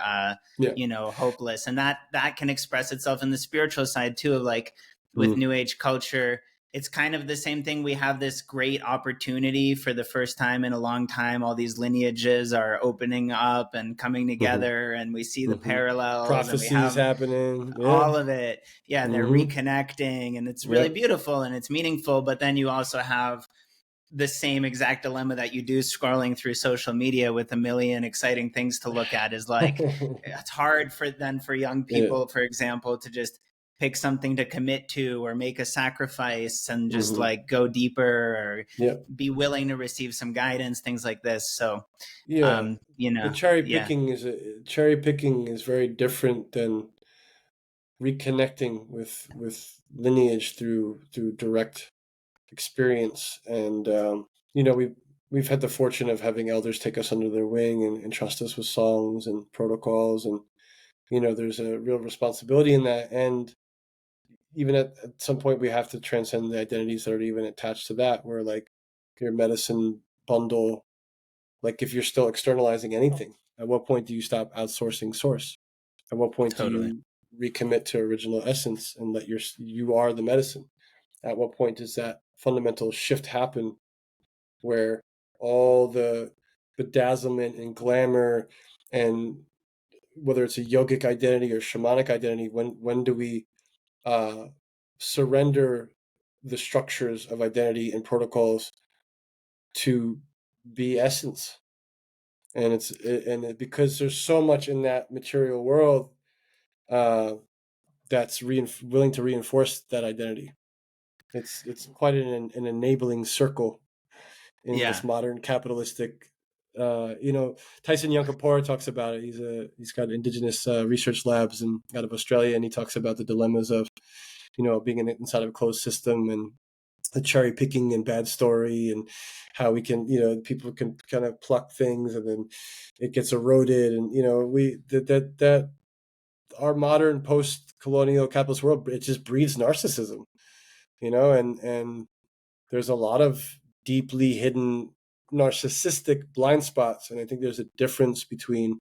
Yeah. hopeless, and that can express itself in the spiritual side too, of like, with Mm. new age culture. It's kind of the same thing. We have this great opportunity for the first time in a long time. All these lineages are opening up and coming Hmm. together, and we see the Hmm. parallels, and we Prophecies have happening. Yeah. all of it. Yeah, they're Hmm. reconnecting, and it's really Yep. beautiful and it's meaningful. But then you also have the same exact dilemma that you do scrolling through social media with a million exciting things to look at, is like, it's hard for young Yeah. people, for example, to just pick something to commit to, or make a sacrifice and just Hmm. like go deeper, or Yep. be willing to receive some guidance, things like this. So Yeah. The yeah, cherry picking is very different than reconnecting with lineage through direct experience. And we've had the fortune of having elders take us under their wing and trust us with songs and protocols, and there's a real responsibility in that. And even at some point we have to transcend the identities that are even attached to that, where like your medicine bundle, like if you're still externalizing anything, at what point do you stop outsourcing source? At what point do totally. you recommit to original essence and let you are the medicine? At what point does that fundamental shift happen, where all the bedazzlement and glamour, and whether it's a yogic identity or shamanic identity, when do we uh, surrender the structures of identity and protocols to be essence? And because there's so much in that material world uh, that's willing to reinforce that identity. It's quite an enabling circle in this Yeah. modern capitalistic. Tyson Yunkaporta talks about it. He's got indigenous research labs and out of Australia, and he talks about the dilemmas of being inside of a closed system, and the cherry picking and bad story, and how we can people can kind of pluck things and then it gets eroded, and we that our modern post colonial capitalist world, it just breeds narcissism, and there's a lot of deeply hidden narcissistic blind spots. And I think there's a difference between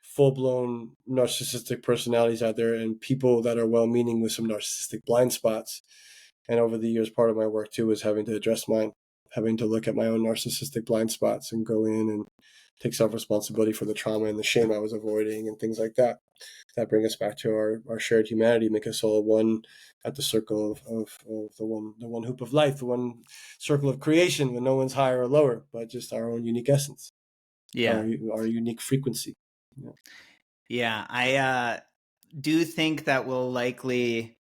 full-blown narcissistic personalities out there and people that are well-meaning with some narcissistic blind spots. And over the years, part of my work too is having to address mine, having to look at my own narcissistic blind spots and go in and take self-responsibility for the trauma and the shame I was avoiding and things like that bring us back to our shared humanity, make us all one at the circle of the one hoop of life, the one circle of creation, when no one's higher or lower, but just our own unique essence, Yeah. our unique frequency. Yeah. Yeah. I do think that we'll likely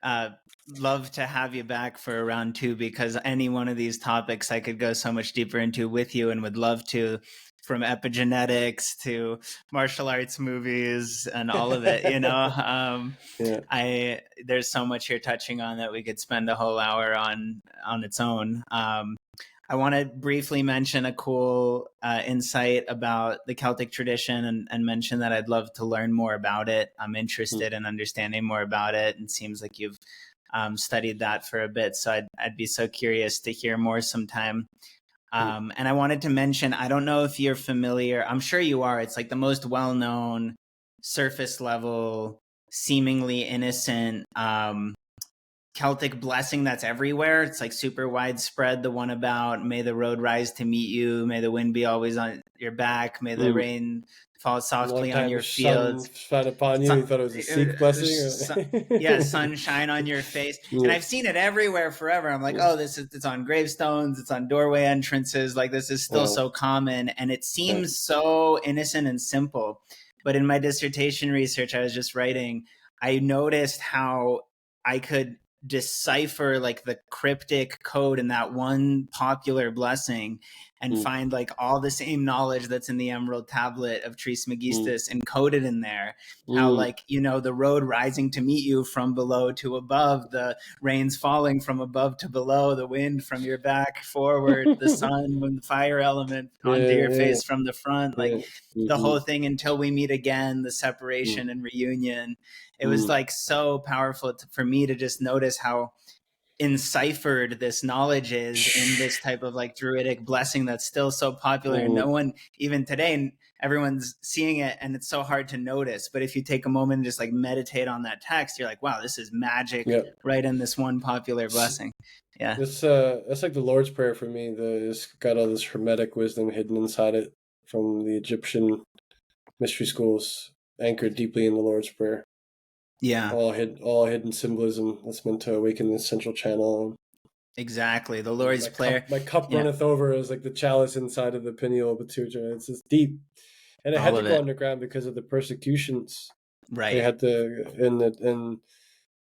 uh, love to have you back for a round two, because any one of these topics I could go so much deeper into with you, and would love to, from epigenetics to martial arts movies and all of it. Yeah. I There's so much you're touching on that we could spend a whole hour on its own. I want to briefly mention a cool insight about the Celtic tradition, and mention that I'd love to learn more about it. I'm interested in understanding more about it, and it seems like you've studied that for a bit. So I'd be so curious to hear more sometime. And I wanted to mention, I don't know if you're familiar, I'm sure you are. It's like the most well known, surface level, seemingly innocent Celtic blessing that's everywhere. It's like super widespread. The one about, may the road rise to meet you, may the wind be always your back. May the Mm. rain fall Long softly on time the your sun fields. shine upon you. You thought it was a Sikh blessing? Yeah, sunshine on your face. And Yeah. I've seen it everywhere forever. I'm like, oh, it's on gravestones, it's on doorway entrances. Like, this is still Yeah. so common, and it Yeah. seems so innocent and simple. But in my dissertation research I was just writing, I noticed how I could decipher like the cryptic code in that one popular blessing and Mm. find like all the same knowledge that's in the Emerald Tablet of Mm. Trismegistus encoded in there. How, Mm. like, the road rising to meet you from below to above, the rains falling from above to below, the wind from your back forward, the sun and the fire element onto Yeah. your Yeah. face from the front, like Yeah. the Mm-hmm. whole thing until we meet again, the Mm. separation and reunion. It was Mm. like so powerful for me to just notice how enciphered this knowledge is in this type of like druidic blessing that's still so popular, and no Mm. one even today, everyone's seeing it, and it's so hard to notice. But if you take a moment and just like meditate on that text, you're like, wow, this is magic Yeah. right in this one popular blessing. Yeah. That's like the Lord's Prayer for me. It's got all this hermetic wisdom hidden inside it from the Egyptian mystery schools, anchored deeply in the Lord's Prayer. Yeah, All hidden symbolism that's meant to awaken the central channel. exactly. The Lord's Prayer. My cup Yeah, runneth over is like the chalice inside of the pineal pituitary. It's just deep, and it had all to of go it. underground because of the persecutions. They Right. had to, and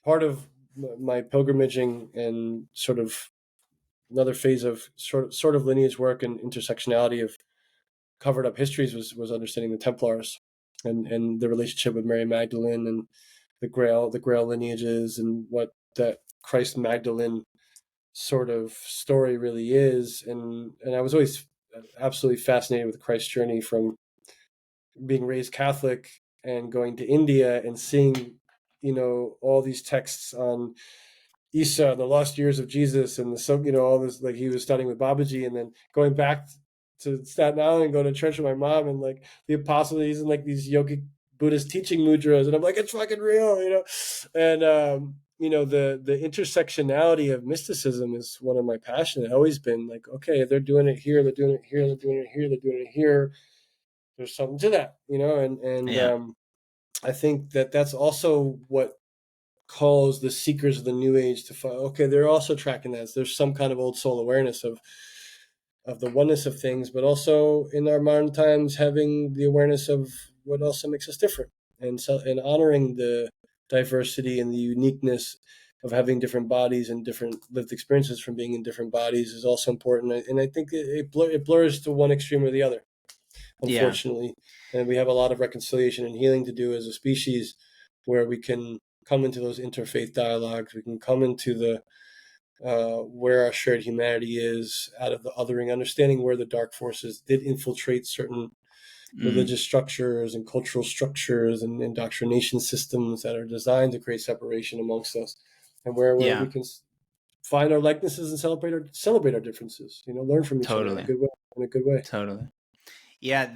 part of my pilgrimaging and sort of another phase of sort of lineage work and intersectionality of covered up histories was understanding the Templars and the relationship with Mary Magdalene and the Grail lineages and what that Christ Magdalene sort of story really is. And I was always absolutely fascinated with Christ's journey from being raised Catholic and going to India and seeing, all these texts on Isa, the lost years of Jesus, and all this, like he was studying with Babaji, and then going back to Staten Island and going to church with my mom, and like the apostles and like these yogic Buddhist teaching mudras, and I'm like, it's fucking real. And the intersectionality of mysticism is one of my passions. It's always been like, okay, they're doing it here, they're doing it here, they're doing it here, they're doing it here. There's something to that, and Yeah. I think that's also what calls the seekers of the new age to find, okay, they're also tracking that. There's some kind of old soul awareness of the oneness of things, but also in our modern times having the awareness of what also makes us different, and honoring the diversity and the uniqueness of having different bodies and different lived experiences from being in different bodies is also important. And I think it blurs to one extreme or the other, Yeah. unfortunately. And we have a lot of reconciliation and healing to do as a species, where we can come into those interfaith dialogues. We can come into the where our shared humanity is out of the othering, understanding where the dark forces did infiltrate certain Mm. religious structures and cultural structures and indoctrination systems that are designed to create separation amongst us, and where we Yeah. can find our likenesses and celebrate our differences. Learn from each other in a Totally. good way. In a good way. Totally. Yeah,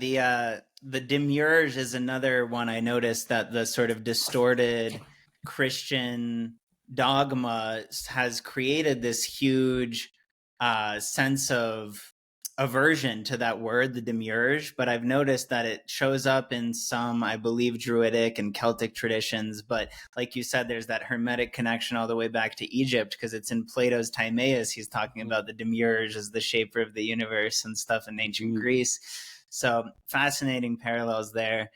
the demiurge is another one I noticed, that the sort of distorted Christian dogma has created this huge sense of aversion to that word, the demiurge. But I've noticed that it shows up in some, I believe, Druidic and Celtic traditions. But like you said, there's that Hermetic connection all the way back to Egypt, because it's in Plato's Timaeus. He's talking about the demiurge as the shaper of the universe and stuff in ancient Greece. So fascinating parallels there.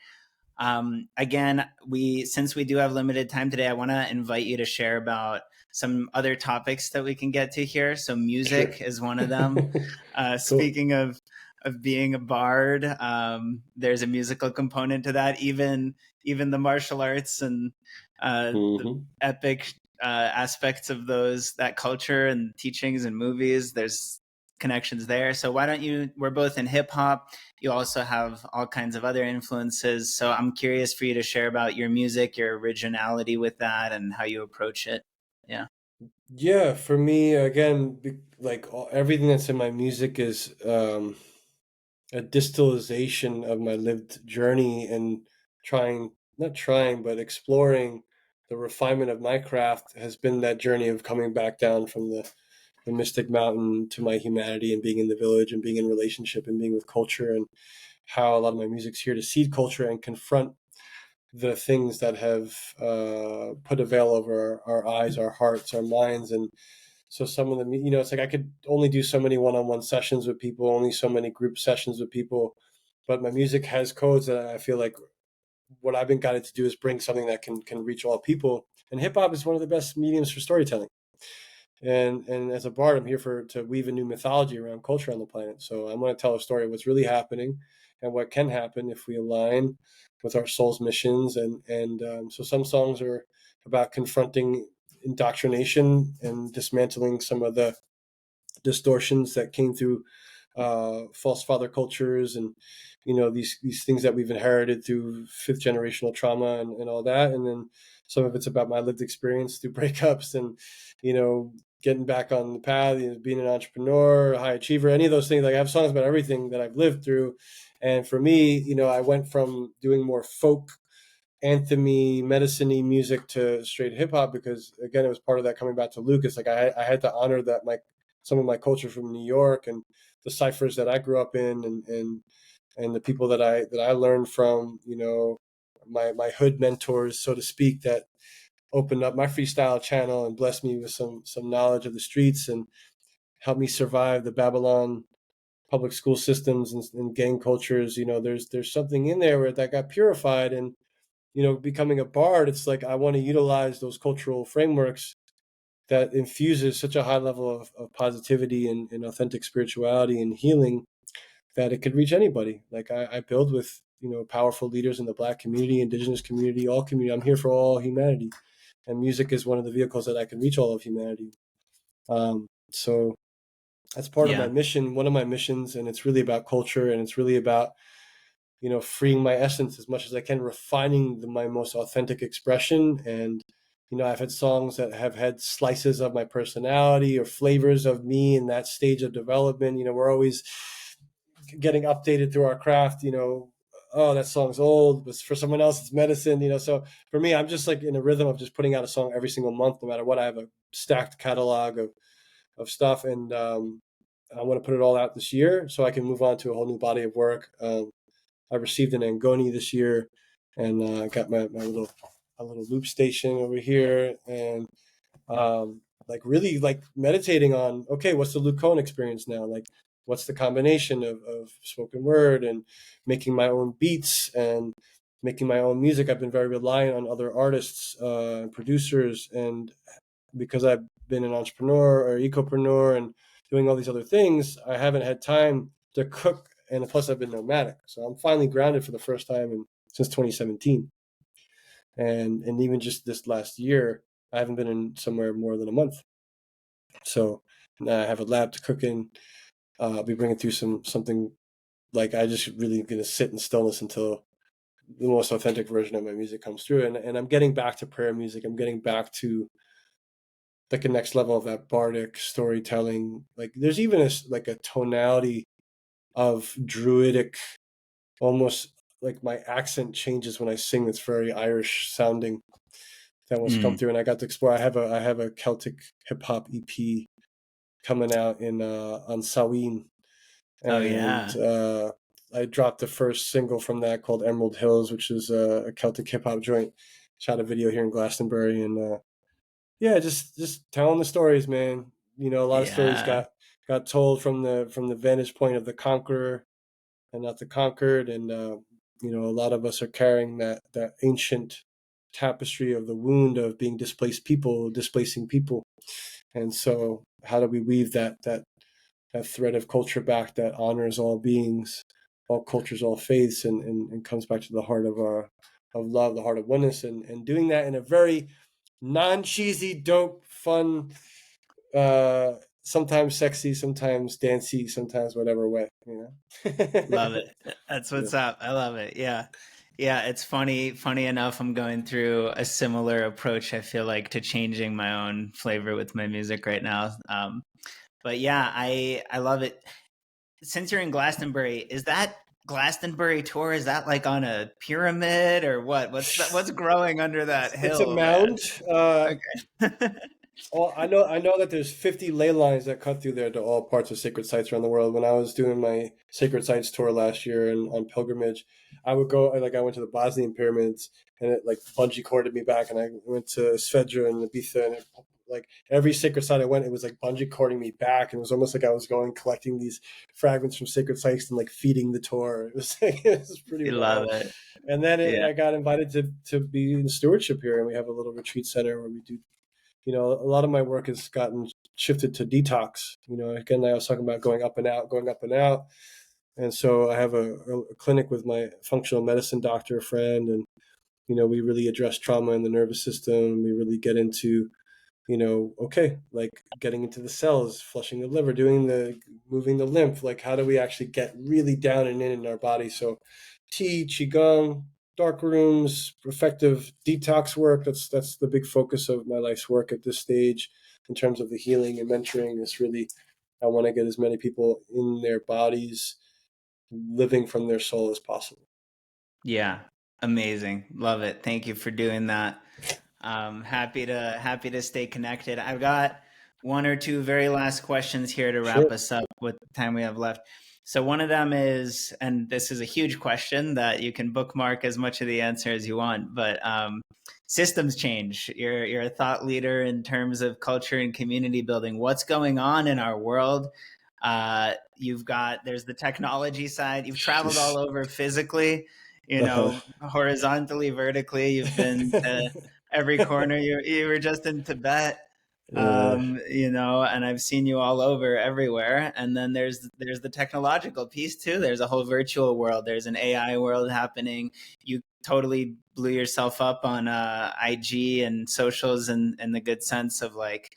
Again, since we do have limited time today, I want to invite you to share about some other topics that we can get to here. So Sure. music is one of them. Cool. Speaking of being a bard, there's a musical component to that. Even the martial arts and the Mm-hmm. epic aspects of that culture and teachings and movies, there's connections there. So why don't you? We're both in hip hop. You also have all kinds of other influences. So I'm curious for you to share about your music, your originality with that, and how you approach it. Yeah. Yeah, for me, again, everything that's in my music is a distillation of my lived journey and not trying, but exploring the refinement of my craft has been that journey of coming back down from the mystic mountain to my humanity and being in the village and being in relationship and being with culture and how a lot of my music's here to seed culture and confront the things that have put a veil over our eyes, our hearts, our minds. And so some of them, it's like I could only do so many one-on-one sessions with people, only so many group sessions with people, but my music has codes that I feel like what I've been guided to do is bring something that can reach all people. And hip hop is one of the best mediums for storytelling. And as a bard, I'm here to weave a new mythology around culture on the planet. So I'm going to tell a story of what's really happening and what can happen if we align with our soul's missions. And so some songs are about confronting indoctrination and dismantling some of the distortions that came through false father cultures, and these things that we've inherited through fifth generational trauma and all that. And then some of it's about my lived experience through breakups and getting back on the path, being an entrepreneur, a high achiever, any of those things. Like I have songs about everything that I've lived through. And for me, I went from doing more folk anthemy, medicine-y music to straight hip hop because again, it was part of that coming back to Lucas. Like I had to honor that some of my culture from New York and the ciphers that I grew up in, and the people that I learned from, my hood mentors, so to speak, that opened up my freestyle channel and blessed me with some knowledge of the streets and helped me survive the Babylon public school systems and gang cultures. There's something in there where that got purified. And becoming a bard, it's like I want to utilize those cultural frameworks that infuses such a high level of positivity and authentic spirituality and healing that it could reach anybody. Like I build with powerful leaders in the Black community, Indigenous community, all community. I'm here for all humanity, and music is one of the vehicles that I can reach all of humanity. So that's part of my Yeah. mission, one of my missions, and it's really about culture, and it's really about freeing my essence as much as I can, refining my most authentic expression. And I've had songs that have had slices of my personality or flavors of me in that stage of development. We're always getting updated through our craft. Oh, that song's old, but for someone else it's medicine. So for me, I'm just like in a rhythm of just putting out a song every single month, no matter what. I have a stacked catalog of stuff, and I want to put it all out this year so I can move on to a whole new body of work. I received an Angoni this year, and I got my little loop station over here, and like really like meditating on, okay, what's the Luke Cohen experience now? Like, what's the combination of spoken word and making my own beats and making my own music? I've been very reliant on other artists, producers, and because I've been an entrepreneur or ecopreneur and doing all these other things, I haven't had time to cook. And plus, I've been nomadic, so I'm finally grounded for the first time since 2017. And even just this last year, I haven't been in somewhere more than a month. So now I have a lab to cook in. I'll be bringing through something like I just really gonna sit in stillness until the most authentic version of my music comes through. And I'm getting back to prayer music. I'm getting back to like a next level of that bardic storytelling. Like there's even a tonality of druidic, almost like my accent changes when I sing. That's very Irish sounding. That wants to come through, and I got to explore. I have a Celtic hip hop EP coming out on Samhain, Oh and yeah. I dropped the first single from that called Emerald Hills, which is a Celtic hip hop joint. Shot a video here in Glastonbury, and yeah, just telling the stories, man. A lot of stories Yeah. got told from the vantage point of the conqueror and not the conquered, and a lot of us are carrying that ancient tapestry of the wound of being displacing people. And so how do we weave that thread of culture back that honors all beings, all cultures, all faiths, and comes back to the heart of love, the heart of oneness, and doing that in a very non-cheesy, dope, fun, sometimes sexy, sometimes dancey, sometimes whatever way, Love it. That's Yeah. what's up. I love it. Yeah. Yeah, it's funny enough, I'm going through a similar approach, I feel like, to changing my own flavor with my music right now. But yeah, I love it. Since you're in Glastonbury, is that Glastonbury tour? Is that like on a pyramid or what? What's growing under that It's a hill, man? mound. Okay. Well, I know that there's 50 ley lines that cut through there to all parts of sacred sites around the world. When I was doing my sacred sites tour last year and on pilgrimage, I would go, like, I went to the Bosnian pyramids, and it like bungee corded me back, and I went to Svedra and Ibiza, and like every sacred site I went, it was like bungee cording me back, and it was almost like I was going collecting these fragments from sacred sites and like feeding the tour. It was it was pretty You love wild. it. And then Yeah. I got invited to be in stewardship here, and we have a little retreat center where we do, a lot of my work has gotten shifted to detox. Again, I was talking about going up and out, going up and out. And so I have a clinic with my functional medicine doctor friend, and, we really address trauma in the nervous system. We really get into, okay, like getting into the cells, flushing the liver, moving the lymph. Like, how do we actually get really down and in our body? So tea, qigong, dark rooms, effective detox work. That's the big focus of my life's work at this stage in terms of the healing and mentoring. Is really, I want to get as many people in their bodies living from their soul as possible. Yeah. Amazing. Love it. Thank you for doing that. Happy to stay connected. I've got one or two very last questions here to wrap Sure. us up with the time we have left. So one of them is, and this is a huge question that you can bookmark as much of the answer as you want, but systems change. You're a thought leader in terms of culture and community building. What's going on in our world? There's the technology side. You've traveled all over physically, Uh-huh. horizontally, vertically. You've been to every corner. You were just in Tibet, Yeah. and I've seen you all over everywhere. And then there's the technological piece too. There's a whole virtual world. There's an AI world happening. You totally blew yourself up on IG and socials, and in the good sense of like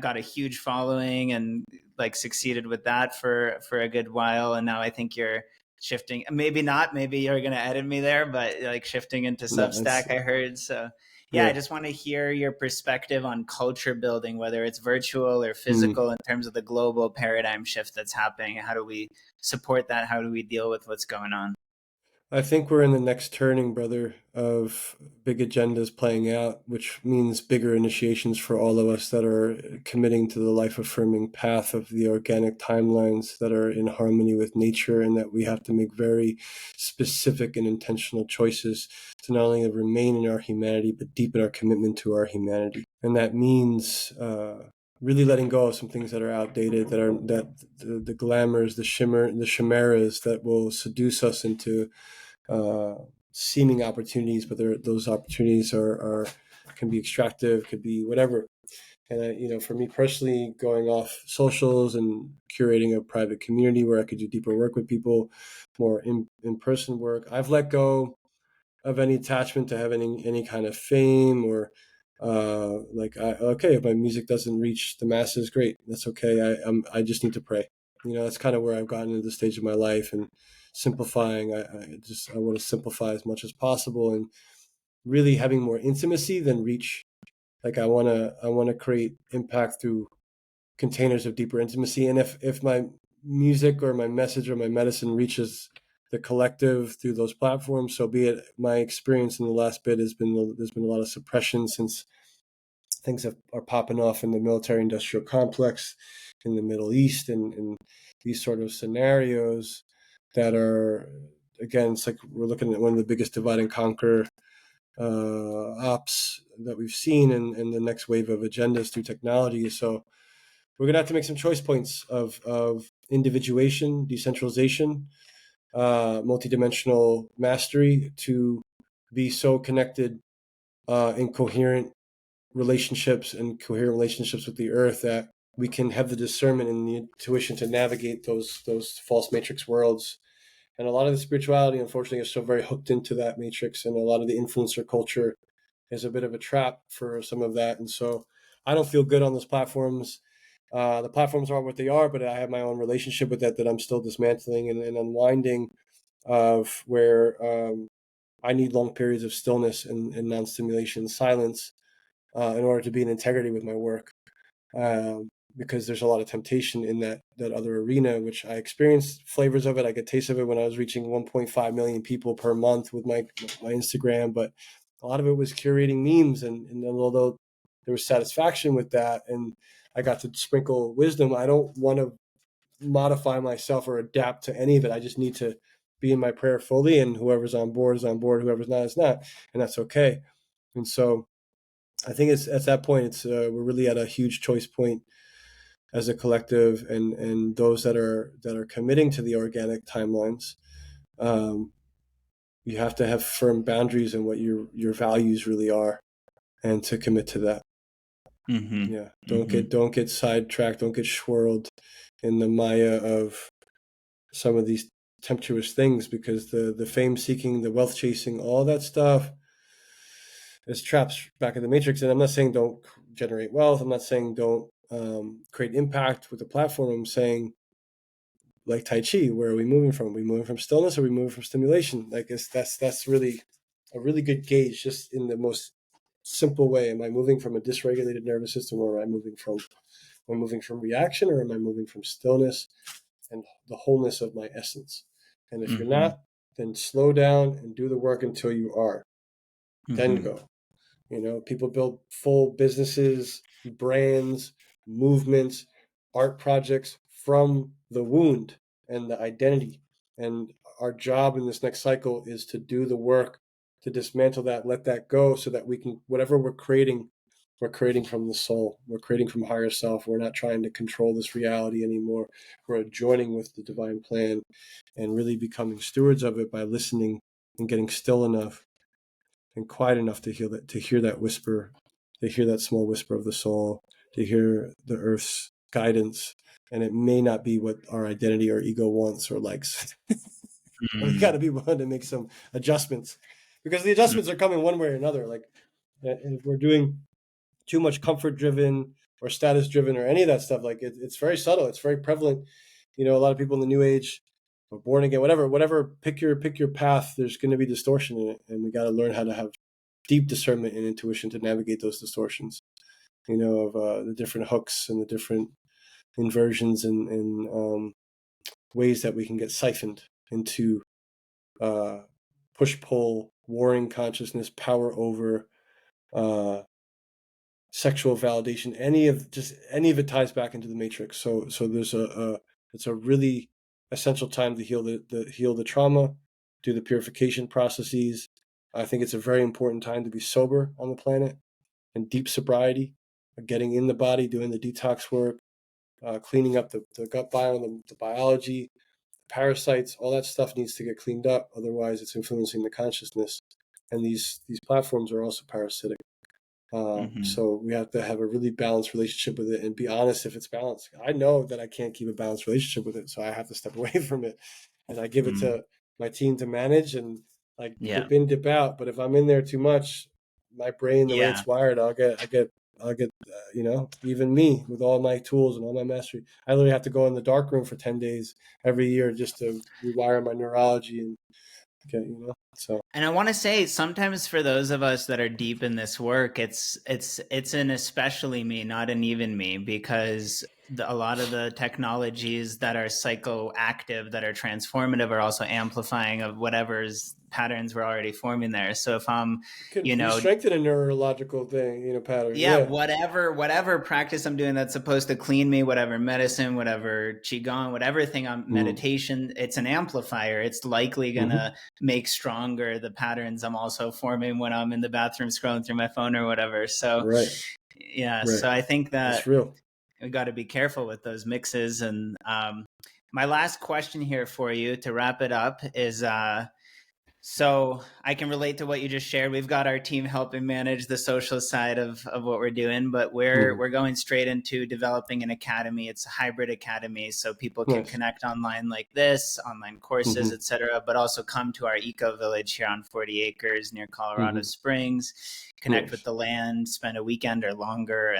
got a huge following and like succeeded with that for a good while. And now I think you're shifting, maybe not, maybe you're going to edit me there, but like shifting into No, it's Substack, I heard. So yeah, I yeah. just want to hear your perspective on culture building, whether it's virtual or Mm. physical, in terms of the global paradigm shift that's happening. How do we support that? How do we deal with what's going on? I think we're in the next turning, brother, of big agendas playing out, which means bigger initiations for all of us that are committing to the life affirming path of the organic timelines that are in harmony with nature, and that we have to make very specific and intentional choices to not only remain in our humanity, but deepen our commitment to our humanity. And that means, really letting go of some things that are outdated, that the glamours, the chimeras that will seduce us into uh, seeming opportunities, but those opportunities are can be extractive, could be whatever. And for me personally, going off socials and curating a private community where I could do deeper work with people, more in person work. I've let go of any attachment to having any kind of fame or okay, if my music doesn't reach the masses, great, that's okay. I just need to pray. That's kind of where I've gotten at this stage of my life, and simplifying. I want to simplify as much as possible, and really having more intimacy than reach. Like, I want to create impact through containers of deeper intimacy. And if my music or my message or my medicine reaches the collective through those platforms, so be it. My experience in the last bit has been, there's been a lot of suppression since things are popping off in the military industrial complex in the Middle East, and these sort of scenarios that are, again, it's like we're looking at one of the biggest divide and conquer ops that we've seen, and the next wave of agendas through technology. So we're going to have to make some choice points of individuation, decentralization, multidimensional mastery, to be so connected in coherent relationships and coherent relationships with the earth that we can have the discernment and the intuition to navigate those false matrix worlds. And a lot of the spirituality, unfortunately, is still very hooked into that matrix, and a lot of the influencer culture is a bit of a trap for some of that. And so I don't feel good on those platforms. The platforms are what they are, but I have my own relationship with that I'm still dismantling and unwinding, of where I need long periods of stillness and non-stimulation silence in order to be in integrity with my work. Because there's a lot of temptation in that other arena, which I experienced flavors of it. I get taste of it when I was reaching 1.5 million people per month with my Instagram, but a lot of it was curating memes. And although there was satisfaction with that, and I got to sprinkle wisdom. I don't want to modify myself or adapt to any of it. I just need to be in my prayer fully, and whoever's on board is on board, whoever's not is not, and that's okay. And so I think it's at that point, it's we're really at a huge choice point as a collective, and those that are committing to the organic timelines. You have to have firm boundaries in what your values really are, and to commit to that. Mm-hmm. Yeah, don't get sidetracked, don't get swirled in the maya of some of these tempestuous things, because the fame seeking, the wealth chasing, all that stuff is traps back in the matrix. And I'm not saying don't generate wealth. I'm not saying don't create impact with the platform. I'm saying, like Tai Chi, where are we moving from? Are we moving from stillness, or are we moving from stimulation? Like that's really a really good gauge, just in the most simple way. Am I moving from a dysregulated nervous system, or am I moving from reaction, or am I moving from stillness and the wholeness of my essence? And if you're not, then slow down and do the work until you are. Then go. People build full businesses, brands, movements, art projects from the wound and the identity. And our job in this next cycle is to do the work to dismantle that, let that go, so that we can, whatever we're creating from the soul. We're creating from higher self. We're not trying to control this reality anymore. We're joining with the divine plan and really becoming stewards of it by listening and getting still enough and quiet enough to hear that whisper, to hear that small whisper of the soul, to hear the earth's guidance. And it may not be what our identity or ego wants or likes. We got to be willing to make some adjustments, because the adjustments are coming one way or another. Like, if we're doing too much comfort driven or status driven or any of that stuff, like it's very subtle. It's very prevalent. A lot of people in the new age, or born again, whatever, pick your path. There's going to be distortion in it, and we got to learn how to have deep discernment and intuition to navigate those distortions. Of the different hooks and the different inversions and ways that we can get siphoned into push pull, warring consciousness, power over, sexual validation. Any of it ties back into the matrix. So there's it's a really essential time to heal the trauma, do the purification processes. I think it's a very important time to be sober on the planet, and deep sobriety, getting in the body, doing the detox work, cleaning up the gut biome, the biology, parasites. All that stuff needs to get cleaned up. Otherwise, it's influencing the consciousness. And these platforms are also parasitic. So we have to have a really balanced relationship with it, and be honest if it's balanced. I know that I can't keep a balanced relationship with it, so I have to step away from it, and I give it to my team to manage, and like dip in, dip out. But if I'm in there too much, my brain, the way it's wired, I'll get even me with all my tools and all my mastery, I literally have to go in the dark room for 10 days every year just to rewire my neurology and get, so. And I want to say, sometimes for those of us that are deep in this work, it's an especially me, not an even me, because a lot of the technologies that are psychoactive, that are transformative, are also amplifying of whatever's patterns were already forming there. So if I'm, strengthen a neurological thing, pattern. Yeah, whatever practice I'm doing that's supposed to clean me, whatever medicine, whatever qigong, whatever thing I'm meditation, it's an amplifier. It's likely gonna make stronger the patterns I'm also forming when I'm in the bathroom scrolling through my phone or whatever. So so I think that we got to be careful with those mixes. And my last question here for you to wrap it up is so I can relate to what you just shared. We've got our team helping manage the social side of what we're doing, but we're going straight into developing an academy. It's a hybrid academy, so people can connect online like this, online courses, etc., but also come to our eco village here on 40 acres near Colorado Springs, connect with the land, spend a weekend or longer,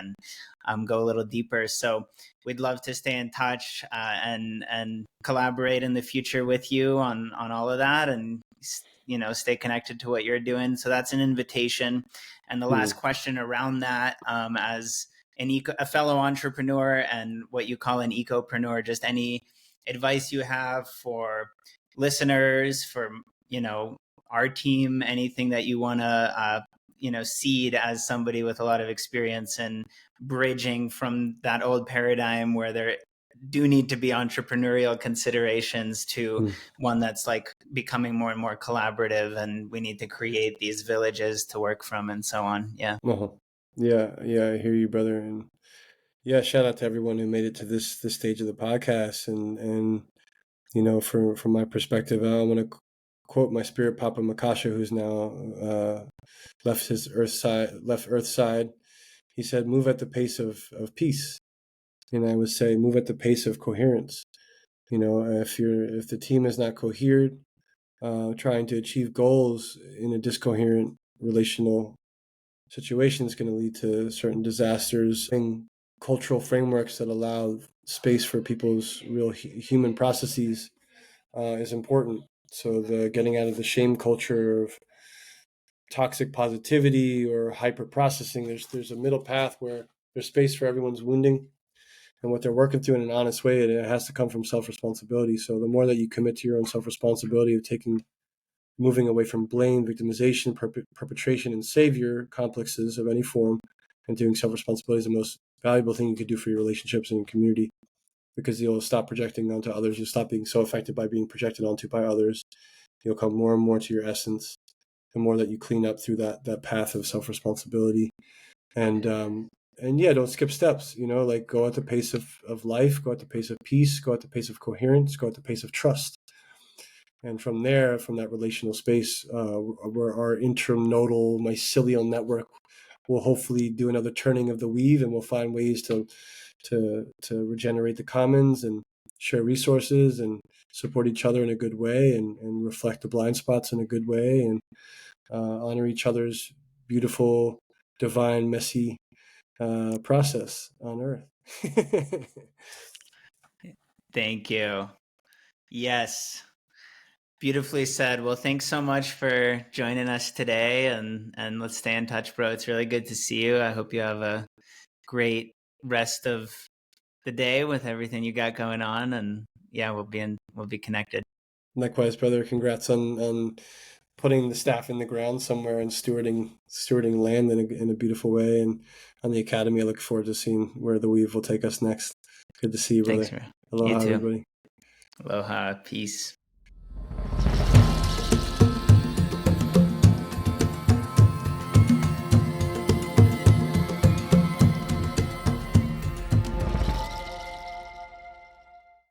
and go a little deeper. So we'd love to stay in touch and collaborate in the future with you on all of that, and stay connected to what you're doing. So that's an invitation. And the last question around that, as a fellow entrepreneur and what you call an ecopreneur, just any advice you have for listeners, for our team, anything that you want to Seed as somebody with a lot of experience in bridging from that old paradigm where there do need to be entrepreneurial considerations to one that's like becoming more and more collaborative, and we need to create these villages to work from and so on. Yeah. Uh-huh. Yeah, I hear you, brother. And yeah, shout out to everyone who made it to this stage of the podcast. And from my perspective, I'm going to quote my spirit Papa Makasha, who's now left Earth side. He said, "Move at the pace of peace," and I would say, "Move at the pace of coherence." If the team is not coherent, trying to achieve goals in a discoherent relational situation is going to lead to certain disasters. And cultural frameworks that allow space for people's real human processes is important. So the getting out of the shame culture of toxic positivity or hyper processing, there's a middle path where there's space for everyone's wounding and what they're working through in an honest way, and it has to come from self-responsibility. So the more that you commit to your own self-responsibility of moving away from blame, victimization, perpetration, and savior complexes of any form, and doing self-responsibility is the most valuable thing you could do for your relationships and your community, because you'll stop projecting onto others. You'll stop being so affected by being projected onto by others. You'll come more and more to your essence the more that you clean up through that path of self-responsibility. And yeah, don't skip steps, like go at the pace of life, go at the pace of peace, go at the pace of coherence, go at the pace of trust. And from there, from that relational space, where our internodal mycelial network will hopefully do another turning of the weave, and we'll find ways to regenerate the commons and share resources and support each other in a good way, and reflect the blind spots in a good way, and honor each other's beautiful, divine, messy process on Earth. Thank you. Yes. Beautifully said. Well, thanks so much for joining us today, and let's stay in touch, bro. It's really good to see you. I hope you have a great rest of the day with everything you got going on, and yeah, we'll be connected. Likewise, brother. Congrats on putting the staff in the ground somewhere and stewarding land in a beautiful way. And on the academy, I look forward to seeing where the weave will take us next. Good to see you, brother. Thanks, bro. Aloha, You too. everybody. Aloha. Peace.